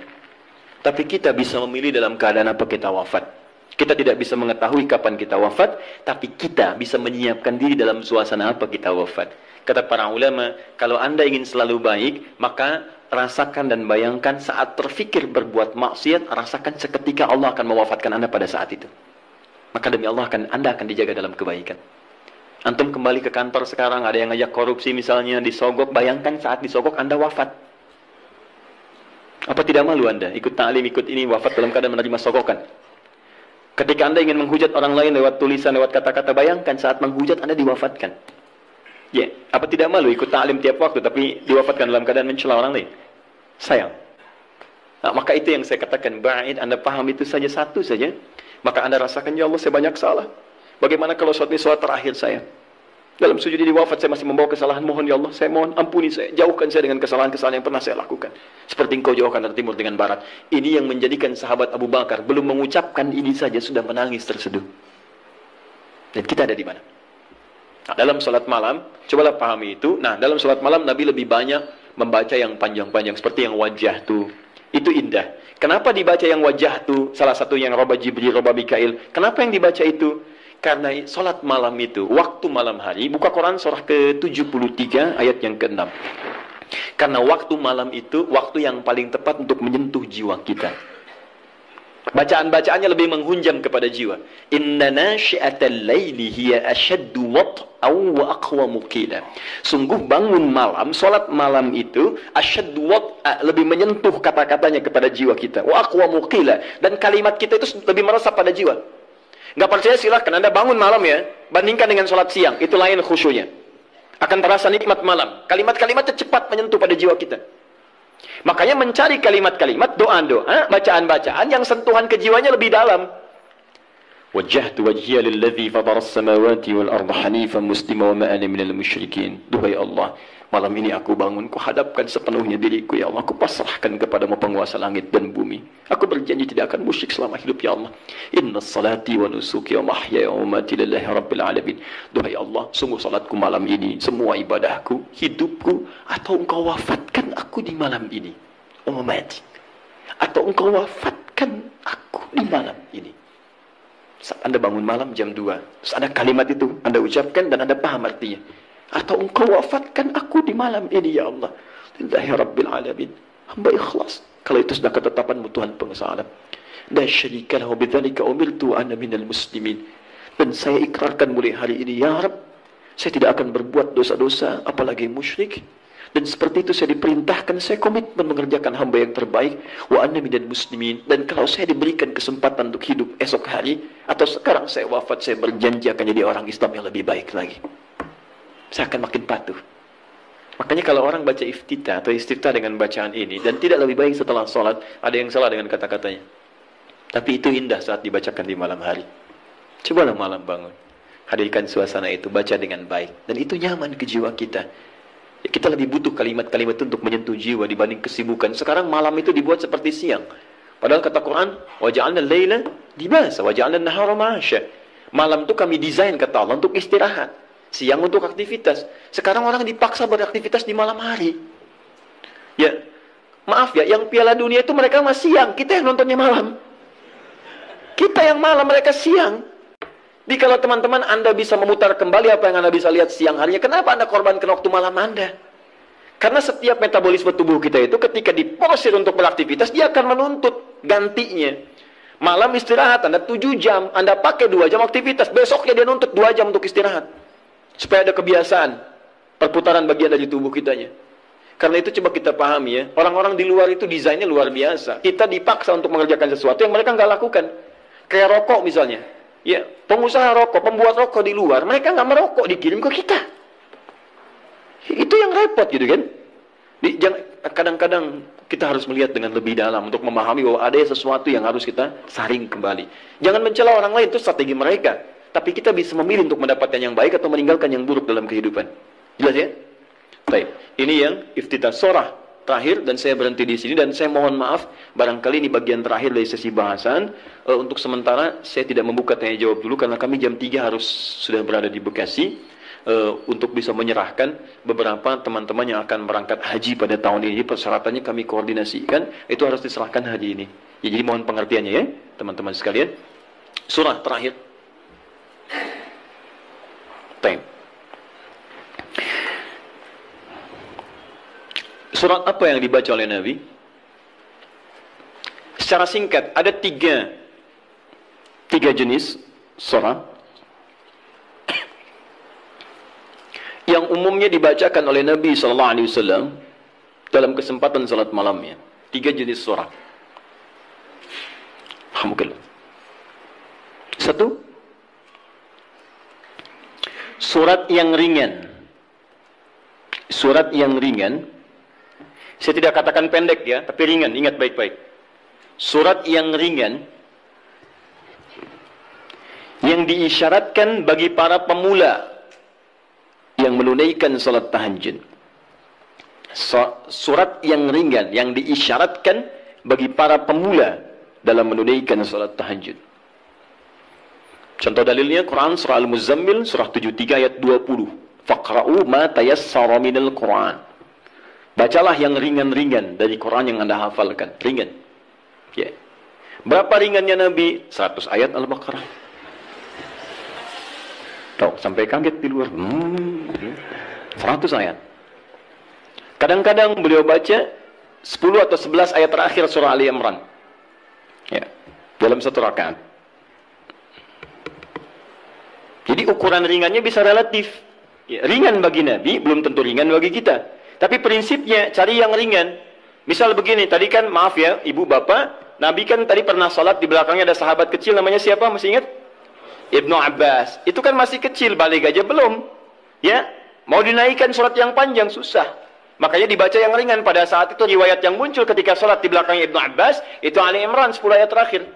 Tapi kita bisa memilih dalam keadaan apa kita wafat. Kita tidak bisa mengetahui kapan kita wafat, tapi kita bisa menyiapkan diri dalam suasana apa kita wafat. Kata para ulama, kalau Anda ingin selalu baik, maka rasakan dan bayangkan saat terfikir berbuat maksiat, rasakan seketika Allah akan mewafatkan Anda pada saat itu. Maka demi Allah Anda akan dijaga dalam kebaikan. Antum kembali ke kantor sekarang, ada yang ngajak korupsi misalnya, disogok, bayangkan saat disogok Anda wafat. Apa tidak malu Anda ikut ta'lim, ikut ini, wafat dalam keadaan menerima sogokan? Ketika Anda ingin menghujat orang lain lewat tulisan, lewat kata-kata, bayangkan saat menghujat Anda diwafatkan. Ya, apa tidak malu ikut ta'lim tiap waktu tapi diwafatkan dalam keadaan mencela orang lain? Sayang. Nah, maka itu yang saya katakan, ba'id, Anda paham itu saja, satu saja, maka Anda rasakan, ya Allah saya banyak salah. Bagaimana kalau saat ini salat terakhir saya? Dalam sujud ini wafat saya masih membawa kesalahan, mohon ya Allah, saya mohon ampuni saya, jauhkan saya dengan kesalahan-kesalahan yang pernah saya lakukan. Seperti Engkau jauhkan dari timur dengan barat. Ini yang menjadikan sahabat Abu Bakar belum mengucapkan ini saja sudah menangis terseduh. Dan kita ada di mana? Nah, dalam salat malam, cobalah pahami itu. Nah, dalam salat malam Nabi lebih banyak membaca yang panjang-panjang seperti yang wajah tu. Itu indah. Kenapa dibaca yang wajah tu? Salah satu yang roba Jibril, roba Mikail. Kenapa yang dibaca itu? Karena salat malam itu, waktu malam hari, buka Quran surah ke-73 ayat yang ke-6. Karena waktu malam itu, waktu yang paling tepat untuk menyentuh jiwa kita. Bacaan-bacaannya lebih menghunjam kepada jiwa. Inna nasyi'atal laili hiya ashaddu wat'aw wa aqwamu qila. Sungguh bangun malam, salat malam itu ashaddu wat'a, lebih menyentuh kata-katanya kepada jiwa kita. Wa aqwamu qila, dan kalimat kita itu lebih meresap pada jiwa. Nggak percaya silahkan Anda bangun malam ya, bandingkan dengan sholat siang, itu lain khusyuknya. Akan terasa nikmat malam. Kalimat-kalimatnya cepat menyentuh pada jiwa kita. Makanya mencari kalimat-kalimat, doa-doa, bacaan-bacaan yang sentuhan ke jiwanya lebih dalam. Wajjahtu wajhiya lilladzi fatara as-samawati wal arda hanifan muslima wa ma ana minal musyrikin. Duhai Allah, malam ini aku bangun, ku hadapkan sepenuhnya diriku ya Allah, ku pasrahkan kepadamu penguasa langit dan bumi. Aku berjanji tidak akan musyrik selama hidup ya Allah. Inna salati wa nusuki wa mahyaya wa mamati lillahi rabbil alamin. Duhai Allah, sungguh salatku malam ini, semua ibadahku, hidupku, atau Engkau wafatkan aku di malam ini. Wa mamati. Atau Engkau wafatkan wafatkan aku di malam ini. Saat Anda bangun malam jam 2, terus ada kalimat itu Anda ucapkan dan Anda paham artinya. Atau engkau wafatkan aku di malam ini ya Allah. Lillahi Rabbil Alamin. Hamba ikhlas. Kalau itu sudah ketetapanmu Tuhan penguasa alam. La syarika lahu bidzalika umirtu ana minal muslimin. Dan saya ikrarkan mulai hari ini ya Rabb, saya tidak akan berbuat dosa-dosa apalagi musyrik. Dan seperti itu saya diperintahkan, saya komitmen mengerjakan hamba yang terbaik. Wa anna minal muslimin. Dan kalau saya diberikan kesempatan untuk hidup esok hari atau sekarang saya wafat, saya berjanji akan jadi orang Islam yang lebih baik lagi. Saya akan makin patuh. Makanya kalau orang baca iftitah atau istiftah dengan bacaan ini dan tidak lebih baik setelah sholat, ada yang salah dengan kata-katanya. Tapi itu indah saat dibacakan di malam hari. Cobalah malam bangun, hadirkan suasana itu, baca dengan baik, dan itu nyaman ke jiwa kita. Ya, kita lebih butuh kalimat-kalimat itu untuk menyentuh jiwa dibanding kesibukan. Sekarang malam itu dibuat seperti siang. Padahal kata Quran, waja'alna al-laila libasa waja'alna an-nahara ma'asya. Malam itu kami desain kata Allah untuk istirahat, siang untuk aktivitas. Sekarang orang dipaksa beraktivitas di malam hari. Ya, maaf ya, yang Piala Dunia itu mereka masih siang, kita yang nontonnya malam. Kita yang malam, mereka siang. Jadi kalau teman-teman Anda bisa memutar kembali apa yang Anda bisa lihat siang harinya, kenapa Anda korbankan waktu malam Anda? Karena setiap metabolisme tubuh kita itu ketika diporsir untuk beraktivitas, dia akan menuntut gantinya. Malam istirahat, Anda 7 jam, Anda pakai 2 jam aktivitas, besoknya dia nuntut 2 jam untuk istirahat. Supaya ada kebiasaan, perputaran bagian dari tubuh kitanya. Karena itu coba kita pahami ya, orang-orang di luar itu desainnya luar biasa. Kita dipaksa untuk mengerjakan sesuatu yang mereka nggak lakukan. Kayak rokok misalnya. Ya, pengusaha rokok, pembuat rokok di luar, mereka nggak merokok, dikirim ke kita. Itu yang repot gitu kan. Kadang-kadang kita harus melihat dengan lebih dalam untuk memahami bahwa ada sesuatu yang harus kita saring kembali. Jangan mencela orang lain, itu strategi mereka. Tapi kita bisa memilih untuk mendapatkan yang baik atau meninggalkan yang buruk dalam kehidupan. Jelas ya? Baik, ini yang iftitah surah terakhir, dan saya berhenti di sini, dan saya mohon maaf barangkali ini bagian terakhir dari sesi bahasan. Untuk sementara saya tidak membuka tanya jawab dulu karena kami jam 3 harus sudah berada di Bekasi untuk bisa menyerahkan beberapa teman-teman yang akan berangkat haji pada tahun ini. Persyaratannya kami koordinasikan, itu harus diserahkan haji ini ya, jadi mohon pengertiannya ya teman-teman sekalian. Surah terakhir, time. Surat apa yang dibaca oleh Nabi? Secara singkat, ada tiga jenis surah yang umumnya dibacakan oleh Nabi SAW dalam kesempatan salat malamnya. 3 jenis surah. Alhamdulillah. 1, surat yang ringan. Surat yang ringan. Saya tidak katakan pendek ya, tapi ringan, ingat baik-baik. Surat yang ringan yang diisyaratkan bagi para pemula yang menunaikan salat tahajud. Surat yang ringan yang diisyaratkan bagi para pemula dalam menunaikan salat tahajud. Contoh dalilnya Quran surah Al-Muzammil surah 73 ayat 20. Faqra'u ma tayassara minal Quran. Bacalah yang ringan-ringan dari Quran yang Anda hafalkan. Ringan. Ya. Berapa ringannya Nabi? 100 ayat Al-Baqarah. Tuh, sampai kaget di luar. 100 ayat. Kadang-kadang beliau baca 10 atau 11 ayat terakhir surah Ali Imran. Ya. Dalam satu rakaat. Jadi ukuran ringannya bisa relatif. Ya, ringan bagi Nabi, belum tentu ringan bagi kita. Tapi prinsipnya cari yang ringan. Misal begini, tadi kan maaf ya, ibu bapak, Nabi kan tadi pernah sholat, di belakangnya ada sahabat kecil, namanya siapa? Masih ingat? Ibnu Abbas. Itu kan masih kecil, balik aja belum. Ya, mau dinaikkan surat yang panjang, susah. Makanya dibaca yang ringan. Pada saat itu riwayat yang muncul ketika sholat di belakangnya Ibnu Abbas, itu Ali Imran 10 ayat terakhir.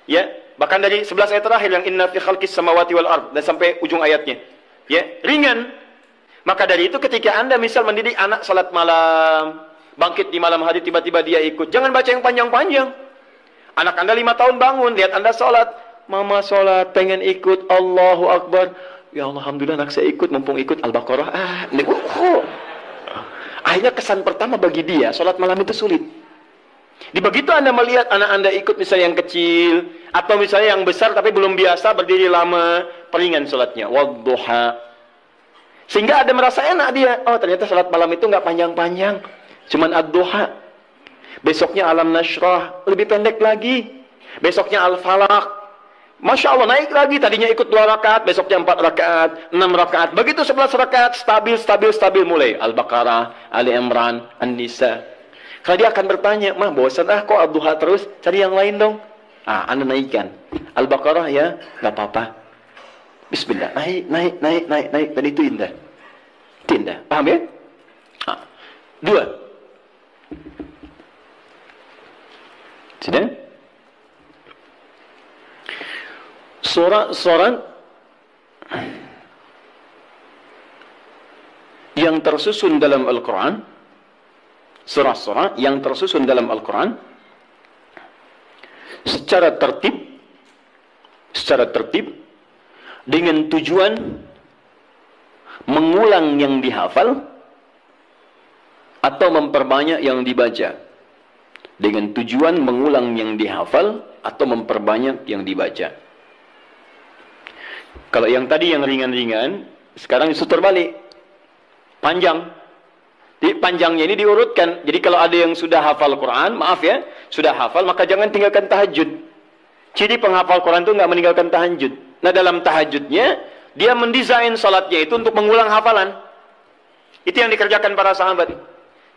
Ya, bahkan dari 11 ayat terakhir yang inna fi khalqis samawati wal ard, dan sampai ujung ayatnya. Ya, ringan. Maka dari itu ketika Anda misal mendidik anak salat malam, bangkit di malam hari tiba-tiba dia ikut, jangan baca yang panjang-panjang. Anak Anda 5 tahun bangun, lihat Anda salat, mama salat, pengen ikut, Allahu Akbar. Ya Allah, alhamdulillah anak saya ikut, mumpung ikut Al-Baqarah. Akhirnya kesan pertama bagi dia, salat malam itu sulit. Di begitu Anda melihat anak Anda ikut misalnya yang kecil, atau misalnya yang besar tapi belum biasa berdiri lama, peringan sholatnya. Wadduha. Sehingga ada merasa enak dia. Oh ternyata sholat malam itu nggak panjang-panjang. Cuman ad-duha. Besoknya alam nashrah. Lebih pendek lagi. Besoknya al-falaq. Masya Allah naik lagi. Tadinya ikut 2 rakaat. Besoknya 4 rakaat. 6 rakaat. Begitu 11 rakaat. Stabil mulai. Al-Baqarah, Ali Imran, An-Nisa. Kalau dia akan bertanya, mah bosan kok ad-duha terus, cari yang lain dong. Anda naikkan. Al-Baqarah ya, nggak apa-apa. Bismillah, naik. Dan itu indah. Itu indah. Paham ya? 2. Sudah? Surat yang tersusun dalam Al-Quran, surah-surah yang tersusun dalam Al-Quran secara tertib dengan tujuan mengulang yang dihafal atau memperbanyak yang dibaca. Dengan tujuan mengulang yang dihafal atau memperbanyak yang dibaca. Kalau yang tadi yang ringan-ringan, sekarang justru terbalik. Panjang. Jadi panjangnya ini diurutkan. Jadi kalau ada yang sudah hafal Quran, maaf ya, sudah hafal, maka jangan tinggalkan tahajud. Ciri penghafal Quran itu nggak meninggalkan tahajud. Nah dalam tahajudnya, dia mendesain salatnya itu untuk mengulang hafalan. Itu yang dikerjakan para sahabat.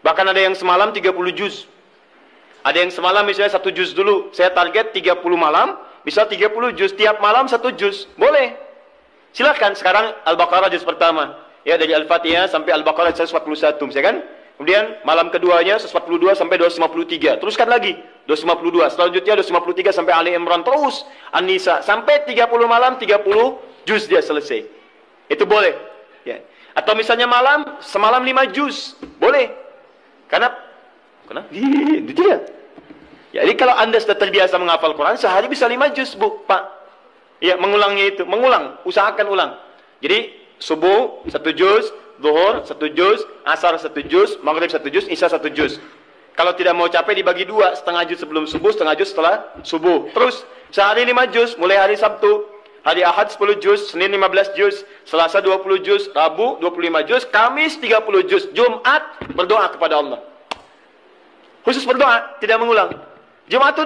Bahkan ada yang semalam 30 juz. Ada yang semalam misalnya 1 juz dulu. Saya target 30 malam, bisa 30 juz. Tiap malam 1 juz. Boleh. Silahkan sekarang Al-Baqarah juz pertama. Ya dari Al-Fatihah sampai Al-Baqarah 141, misalkan. Kemudian malam keduanya 142 sampai 253. Teruskan lagi 252. Selanjutnya 253 sampai Ali Imran, terus An-Nisa sampai 30 malam 30 juz dia selesai. Itu boleh. Ya. Atau misalnya semalam 5 juz. Boleh. Karena itu dia. Ya, jadi kalau Anda sudah terbiasa menghafal Quran, sehari bisa 5 juz, Bu, Pak. Ya, mengulangnya itu, usahakan ulang. Jadi subuh 1 juz, zuhur 1 juz, asar 1 juz, maghrib 1 juz, isya 1 juz. Kalau tidak mau capek dibagi 2, setengah juz sebelum subuh, setengah juz setelah subuh. Terus sehari 5 juz, mulai hari Sabtu, hari Ahad 10 juz, Senin 15 juz, Selasa 20 juz, Rabu 25 juz, Kamis 30 juz, Jumat berdoa kepada Allah. Khusus berdoa, tidak mengulang. Jumat itu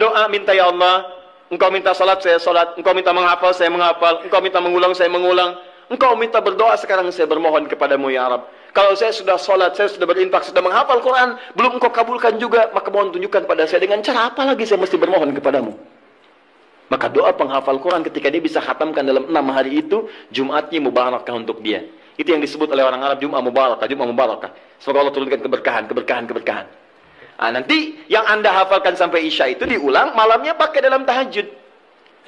doa minta ya Allah, Engkau minta salat, saya salat. Engkau minta menghafal, saya menghafal. Engkau minta mengulang, saya mengulang. Engkau minta berdoa, sekarang saya bermohon kepadamu ya Rabb. Kalau saya sudah salat, saya sudah berinfak, sudah menghafal Quran, belum Engkau kabulkan juga, maka mohon tunjukkan pada saya dengan cara apa lagi saya mesti bermohon kepadamu. Maka doa penghafal Quran ketika dia bisa khatamkan dalam 6 hari itu, Jumatnya mubarakah untuk dia. Itu yang disebut oleh orang Arab Jumat mubarakah, Jumat mubarakah. Semoga Allah turunkan keberkahan. Nanti yang Anda hafalkan sampai Isya itu diulang, malamnya pakai dalam tahajud.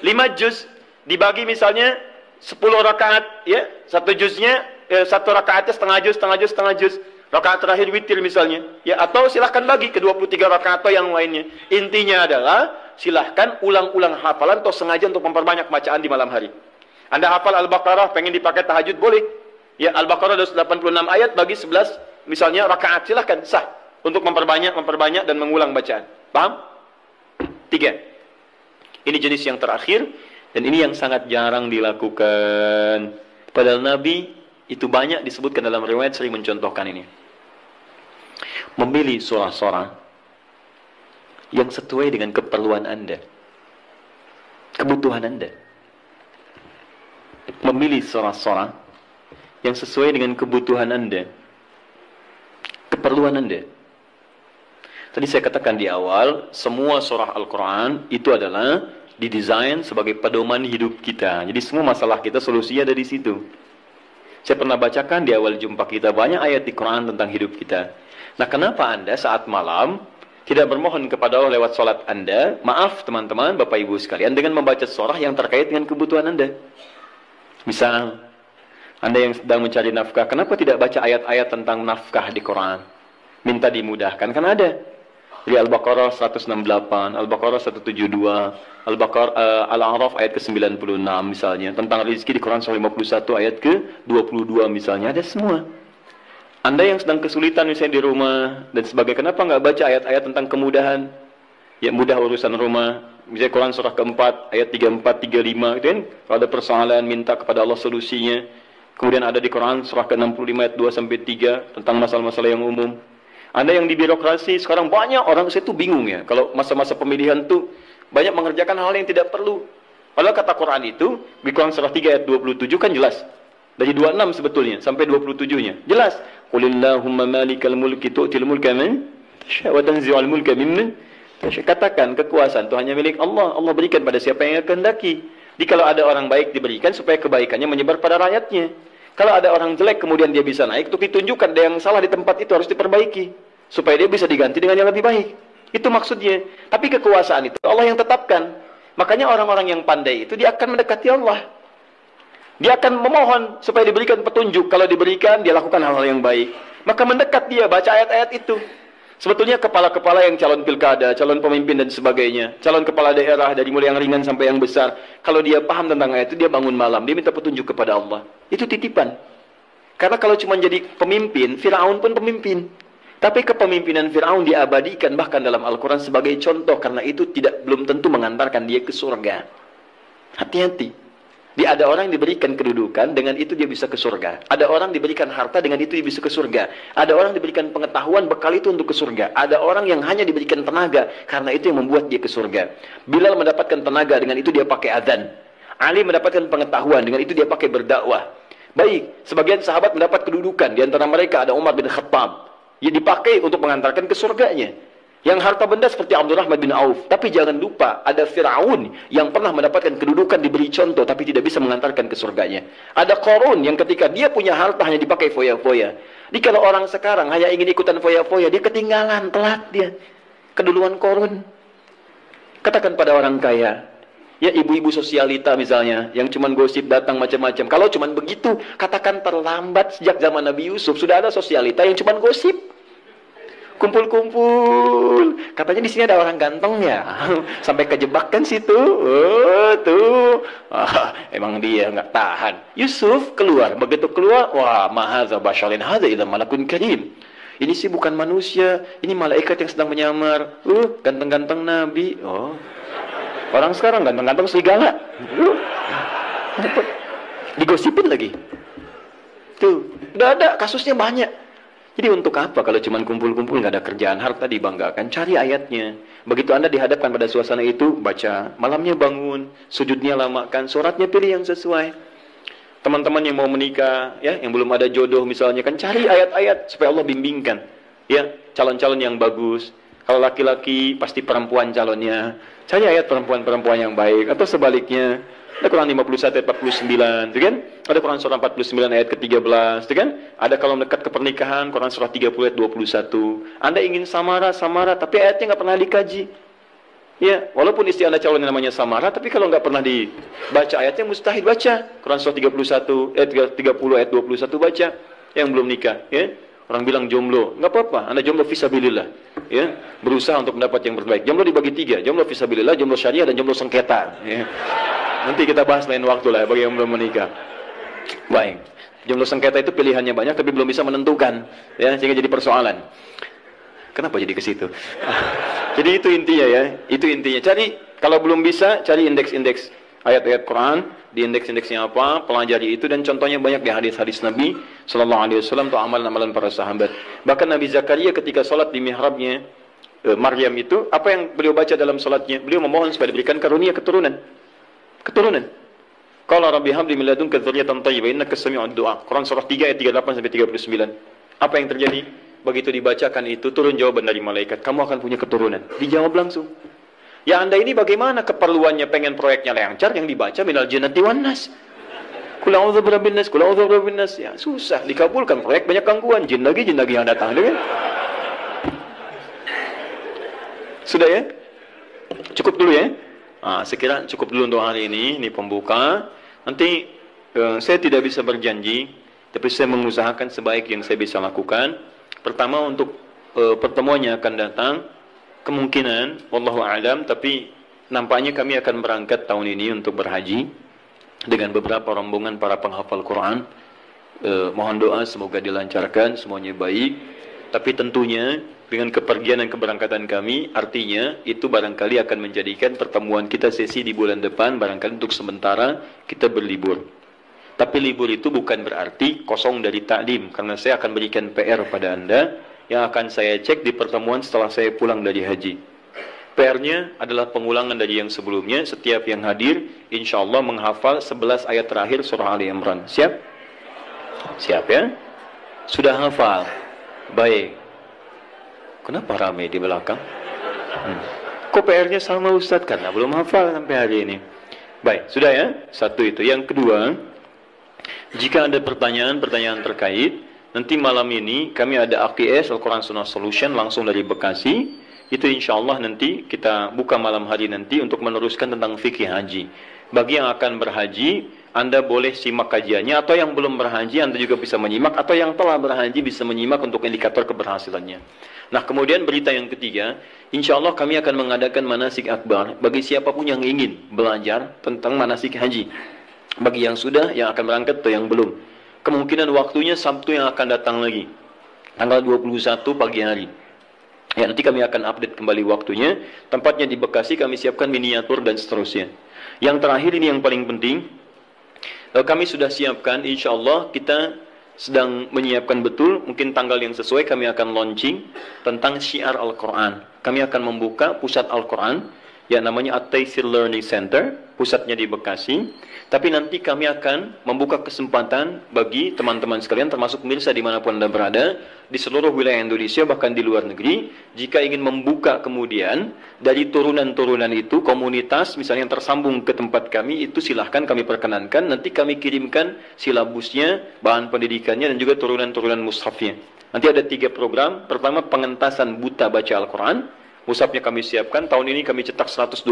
5 juz dibagi misalnya 10 rakaat, ya, 1 juznya, 1 rakaatnya setengah juz. Rakaat terakhir witir misalnya, ya, atau silahkan bagi ke 23 rakaat atau yang lainnya. Intinya adalah silahkan ulang-ulang hafalan atau sengaja untuk memperbanyak bacaan di malam hari. Anda hafal Al-Baqarah, pengen dipakai tahajud, boleh. Ya, Al-Baqarah 86 ayat bagi 11 misalnya rakaat, silahkan, sah. Untuk memperbanyak dan mengulang bacaan. Paham? 3. Ini jenis yang terakhir. Dan ini yang sangat jarang dilakukan. Padahal Nabi itu banyak disebutkan dalam riwayat sering mencontohkan ini. Memilih surah-surah yang sesuai dengan keperluan Anda. Kebutuhan Anda. Memilih surah-surah yang sesuai dengan kebutuhan Anda. Keperluan Anda. Tadi saya katakan di awal, semua surah Al-Quran itu adalah didesain sebagai pedoman hidup kita. Jadi semua masalah kita solusinya dari situ. Saya pernah bacakan di awal jumpa kita banyak ayat di Quran tentang hidup kita. Nah, kenapa Anda saat malam tidak bermohon kepada Allah lewat sholat Anda? Maaf teman-teman, Bapak Ibu sekalian, dengan membaca surah yang terkait dengan kebutuhan Anda. Misal, Anda yang sedang mencari nafkah, kenapa tidak baca ayat-ayat tentang nafkah di Quran? Minta dimudahkan, kan ada. Di Al-Baqarah 168, Al-Baqarah 172, Al-A'raf ayat ke-96 misalnya. Tentang rezeki di Quran 151 ayat ke-22 misalnya. Ada semua. Anda yang sedang kesulitan misalnya di rumah dan sebagainya, kenapa nggak baca ayat-ayat tentang kemudahan? Ya, mudah urusan rumah. Misalnya Quran surah keempat, ayat 34, 35, gitu kan? Kalau ada persoalan, minta kepada Allah solusinya. Kemudian ada di Quran surah ke-65 ayat 2 sampai 3 tentang masalah-masalah yang umum. Anda yang di birokrasi, sekarang banyak orang saya tuh bingung ya. Kalau masa-masa pemilihan tuh banyak mengerjakan hal yang tidak perlu. Padahal kata Quran itu, di Quran surah 3 ayat 27 kan jelas. Dari 26 sebetulnya sampai 27-nya. Jelas. Qulillahumma malikal mulki tu'til mulka man tasha' wa tanzi'ul mulka mimman tasha'. Katakan kekuasaan itu hanya milik Allah. Allah berikan pada siapa yang kehendaki. Jadi kalau ada orang baik diberikan supaya kebaikannya menyebar pada rakyatnya. Kalau ada orang jelek kemudian dia bisa naik, untuk ditunjukkan ada yang salah di tempat itu harus diperbaiki supaya dia bisa diganti dengan yang lebih baik. Itu maksudnya. Tapi kekuasaan itu Allah yang tetapkan. Makanya orang-orang yang pandai itu dia akan mendekati Allah. Dia akan memohon supaya diberikan petunjuk. Kalau diberikan, dia lakukan hal-hal yang baik. Maka mendekat dia, baca ayat-ayat itu. Sebetulnya kepala-kepala yang calon pilkada, calon pemimpin dan sebagainya, calon kepala daerah dari mulai yang ringan sampai yang besar, kalau dia paham tentang ayat itu, dia bangun malam, dia minta petunjuk kepada Allah. Itu titipan. Karena kalau cuma jadi pemimpin, Firaun pun pemimpin. Tapi kepemimpinan Firaun diabadikan bahkan dalam Al-Quran sebagai contoh, karena itu belum tentu mengantarkan dia ke surga. Hati-hati. Dia ada orang yang diberikan kedudukan, dengan itu dia bisa ke surga. Ada orang diberikan harta, dengan itu dia bisa ke surga. Ada orang diberikan pengetahuan, bekal itu untuk ke surga. Ada orang yang hanya diberikan tenaga, karena itu yang membuat dia ke surga. Bilal mendapatkan tenaga, dengan itu dia pakai adzan. Ali mendapatkan pengetahuan, dengan itu dia pakai berdakwah. Baik, sebagian sahabat mendapat kedudukan. Di antara mereka ada Umar bin Khattab. Ia dipakai untuk mengantarkan ke surganya. Yang harta benda seperti Abdurrahman bin Auf. Tapi jangan lupa, ada Fir'aun yang pernah mendapatkan kedudukan, diberi contoh, tapi tidak bisa mengantarkan ke surganya. Ada Qarun yang ketika dia punya harta hanya dipakai foya-foya. Jadi kalau orang sekarang hanya ingin ikutan foya-foya, dia ketinggalan, telat dia. Keduluan Qarun. Katakan pada orang kaya, ya ibu-ibu sosialita misalnya, yang cuman gosip datang macam-macam. Kalau cuman begitu, katakan terlambat. Sejak zaman Nabi Yusuf sudah ada sosialita yang cuman gosip. Kumpul-kumpul. Katanya di sini ada orang ganteng ya. Sampai kejebak kan situ. Oh, tuh. Emang dia nggak tahan. Yusuf keluar. Begitu keluar, wah, mahadza basyarin hadza idza malakun karim. Ini sih bukan manusia, ini malaikat yang sedang menyamar. Ganteng-ganteng Nabi. Oh. Orang sekarang ganteng-ganteng serigala. Digosipin lagi. Tuh, udah ada kasusnya banyak. Jadi untuk apa kalau cuma kumpul-kumpul nggak ada kerjaan, harta dibanggakan? Cari ayatnya. Begitu Anda dihadapkan pada suasana itu, baca. Malamnya bangun, sujudnya lamakan, sholatnya pilih yang sesuai. Teman-teman yang mau menikah, ya, yang belum ada jodoh misalnya, kan cari ayat-ayat supaya Allah bimbingkan. Ya, calon-calon yang bagus. Kalau laki-laki pasti perempuan calonnya. Cari ayat perempuan-perempuan yang baik, atau sebaliknya. Ada Quran 51 ayat 49, gitu kan? Ada Quran surah 49 ayat ke-13, gitu kan? Ada kalau dekat ke pernikahan, Quran surah 30 ayat 21. Anda ingin samara, tapi ayatnya nggak pernah dikaji. Ya, walaupun istri Anda calon yang namanya samara, tapi kalau nggak pernah dibaca ayatnya, mustahil baca. Quran surah 31 ayat 30 ayat 21 baca. Yang belum nikah, ya. Orang bilang jomblo, nggak apa-apa. Anda jomblo fisabilillah, ya. Berusaha untuk mendapat yang terbaik. Jomblo dibagi 3, jomblo fisabilillah, jomblo syariah, dan jomblo sengketa. Ya. Nanti kita bahas lain waktu lah bagi yang belum menikah. Baik. Jomblo sengketa itu pilihannya banyak tapi belum bisa menentukan, ya, sehingga jadi persoalan. Kenapa jadi ke situ? Jadi itu intinya ya. Itu intinya. Cari, kalau belum bisa, cari indeks-indeks ayat-ayat Quran, di indeks-indeksnya apa, pelajari itu, dan contohnya banyak di hadis-hadis Nabi sallallahu alaihi wasallam atau amalan-amalan para sahabat. Bahkan Nabi Zakaria ketika salat di mihrabnya Maryam itu, apa yang beliau baca dalam salatnya? Beliau memohon supaya diberikan karunia keturunan. Qala rabbi habli min ladunka dzurriyyatan thayyibah innaka sami'ud du'a. Quran surah 3 ayat 38 sampai 39. Apa yang terjadi? Begitu dibacakan itu, turun jawaban dari malaikat, kamu akan punya keturunan. Dijawab langsung. Ya Anda ini bagaimana keperluannya pengen proyeknya lancar, yang dibaca minal jannati wan nas. Qul a'udzu birabbin nas, qul a'udzu birabbin nas. Ya susah dikabulkan, proyek banyak gangguan, jin lagi yang datang, kan? Sudah ya? Cukup dulu ya? Sekira cukup dulu untuk hari ini pembuka. Nanti saya tidak bisa berjanji, tapi saya mengusahakan sebaik yang saya bisa lakukan. Pertama, untuk pertemuannya akan datang, kemungkinan wallahu a'lam, tapi nampaknya kami akan berangkat tahun ini untuk berhaji dengan beberapa rombongan para penghafal Quran. Mohon doa semoga dilancarkan, semuanya baik. Tapi tentunya dengan kepergian dan keberangkatan kami, artinya itu barangkali akan menjadikan pertemuan kita sesi di bulan depan, barangkali untuk sementara kita berlibur. Tapi libur itu bukan berarti kosong dari taklim, karena saya akan berikan PR pada Anda yang akan saya cek di pertemuan setelah saya pulang dari haji. PR-nya adalah pengulangan dari yang sebelumnya. Setiap yang hadir, insya Allah menghafal 11 ayat terakhir surah Ali Imran. Siap? Siap ya? Sudah hafal? Baik. Kenapa ramai di belakang? Kok PR-nya sama Ustadz? Karena belum hafal sampai hari ini. Baik, sudah ya? Satu itu. Yang kedua, jika ada pertanyaan-pertanyaan terkait, nanti malam ini kami ada AQS Al-Quran Sunnah Solution langsung dari Bekasi. Itu insya Allah nanti kita buka malam hari nanti untuk meneruskan tentang fikih haji. Bagi yang akan berhaji, Anda boleh simak kajiannya, atau yang belum berhaji Anda juga bisa menyimak, atau yang telah berhaji bisa menyimak untuk indikator keberhasilannya. Nah, kemudian berita yang ketiga, insya Allah kami akan mengadakan manasik akbar bagi siapapun yang ingin belajar tentang manasik haji. Bagi yang sudah, yang akan berangkat, atau yang belum. Kemungkinan waktunya Sabtu yang akan datang lagi, tanggal 21 pagi hari. Ya, nanti kami akan update kembali waktunya. Tempatnya di Bekasi, kami siapkan miniatur dan seterusnya. Yang terakhir ini yang paling penting, kami sudah siapkan, insya Allah kita sedang menyiapkan betul, mungkin tanggal yang sesuai kami akan launching tentang syiar Al-Quran. Kami akan membuka pusat Al-Quran, yang namanya At-Taisir Learning Center, pusatnya di Bekasi. Tapi nanti kami akan membuka kesempatan bagi teman-teman sekalian, termasuk pemirsa dimanapun Anda berada, di seluruh wilayah Indonesia, bahkan di luar negeri, jika ingin membuka kemudian dari turunan-turunan itu, komunitas misalnya yang tersambung ke tempat kami, itu silahkan kami perkenankan, nanti kami kirimkan silabusnya, bahan pendidikannya, dan juga turunan-turunan mushafnya. Nanti ada 3 program. Pertama, pengentasan buta baca Al-Quran. Mushafnya kami siapkan, tahun ini kami cetak 125.000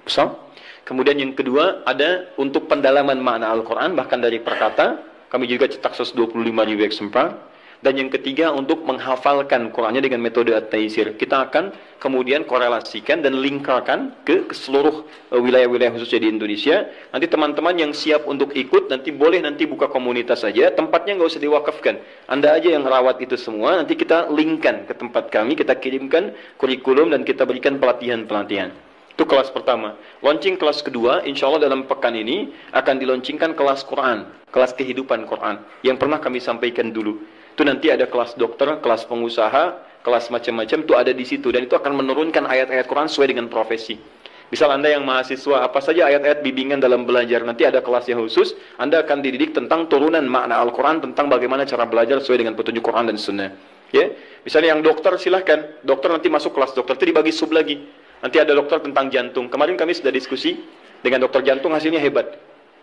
mushaf. Kemudian yang kedua, ada untuk pendalaman makna Al-Quran, bahkan dari perkata, kami juga cetak 125.000 eksemplar. Dan yang ketiga, untuk menghafalkan Qurannya dengan metode At-Taisir. Kita akan kemudian korelasikan dan lingkarkan ke seluruh wilayah-wilayah khususnya di Indonesia. Nanti teman-teman yang siap untuk ikut, nanti boleh nanti buka komunitas saja. Tempatnya nggak usah diwakafkan. Anda aja yang rawat itu semua, nanti kita linkkan ke tempat kami, kita kirimkan kurikulum dan kita berikan pelatihan-pelatihan. Itu kelas pertama. Launching kelas kedua, insya Allah dalam pekan ini akan dilaunchingkan kelas Quran, kelas kehidupan Quran, yang pernah kami sampaikan dulu. Itu nanti ada kelas dokter, kelas pengusaha, kelas macam-macam, itu ada di situ. Dan itu akan menurunkan ayat-ayat Quran sesuai dengan profesi. Misal Anda yang mahasiswa, apa saja ayat-ayat bimbingan dalam belajar, nanti ada kelas yang khusus, Anda akan dididik tentang turunan makna Al-Quran, tentang bagaimana cara belajar sesuai dengan petunjuk Quran dan Sunnah. Ya, misalnya yang dokter, silahkan. Dokter nanti masuk kelas dokter, itu dibagi sub lagi. Nanti ada dokter tentang jantung. Kemarin kami sudah diskusi dengan dokter jantung, hasilnya hebat.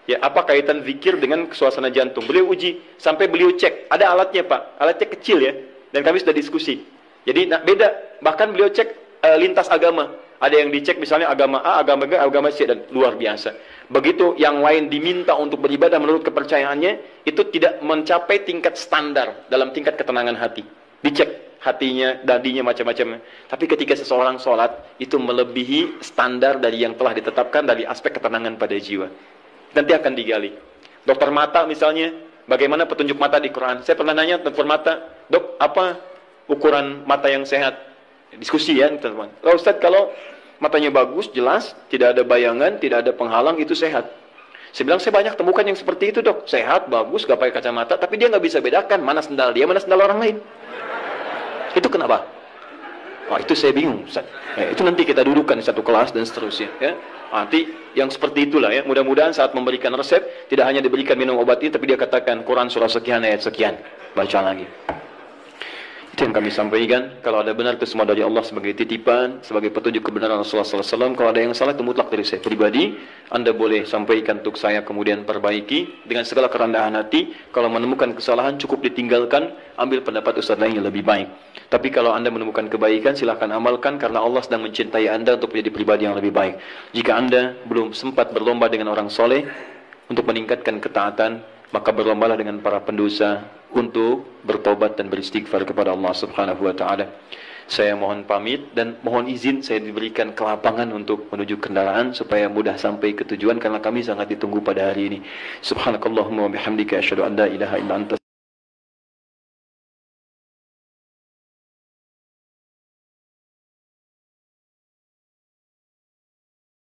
Ya, apa kaitan zikir dengan suasana jantung? Beliau uji, sampai beliau cek. Ada alatnya, Pak. Alatnya kecil ya. Dan kami sudah diskusi. Jadi beda. Bahkan beliau cek lintas agama. Ada yang dicek misalnya agama A, agama B, agama C, dan luar biasa. Begitu yang lain diminta untuk beribadah menurut kepercayaannya, itu tidak mencapai tingkat standar dalam tingkat ketenangan hati. Dicek hatinya, dadinya, macam-macam. Tapi ketika seseorang sholat, itu melebihi standar dari yang telah ditetapkan dari aspek ketenangan pada jiwa. Nanti akan digali. Dokter mata misalnya, bagaimana petunjuk mata di Quran? Saya pernah nanya dokter mata, dok, apa ukuran mata yang sehat? Diskusi ya, teman-teman. Oh, Ustaz, kalau matanya bagus, jelas, tidak ada bayangan, tidak ada penghalang, itu sehat. Saya bilang, saya banyak temukan yang seperti itu, dok. Sehat, bagus, gak pakai kacamata, tapi dia gak bisa bedakan mana sendal dia, mana sendal orang lain. Itu kenapa? Wah, itu saya bingung, Ustaz. Ya, itu nanti kita dudukkan di satu kelas dan seterusnya. Ya. Nanti yang seperti itulah ya. Mudah-mudahan saat memberikan resep, tidak hanya diberikan minum obat ini, tapi dia katakan Quran surah sekian, ayat sekian. Baca lagi. Itu yang kami sampaikan. Kalau ada benar, itu semua dari Allah sebagai titipan, sebagai petunjuk kebenaran Rasulullah SAW. Kalau ada yang salah, itu mutlak dari saya pribadi. Anda boleh sampaikan untuk saya, kemudian perbaiki dengan segala kerendahan hati. Kalau menemukan kesalahan, cukup ditinggalkan, ambil pendapat ustaz lain yang lebih baik. Tapi kalau Anda menemukan kebaikan, silahkan amalkan, karena Allah sedang mencintai Anda untuk menjadi pribadi yang lebih baik. Jika Anda belum sempat berlomba dengan orang soleh untuk meningkatkan ketaatan, maka berlombalah dengan para pendosa, untuk bertobat dan beristighfar kepada Allah Subhanahu wa taala. Saya mohon pamit dan mohon izin saya diberikan kelapangan untuk menuju kendaraan supaya mudah sampai ke tujuan karena kami sangat ditunggu pada hari ini. Subhanakallahumma wa bihamdika asyhadu an la ilaha illa anta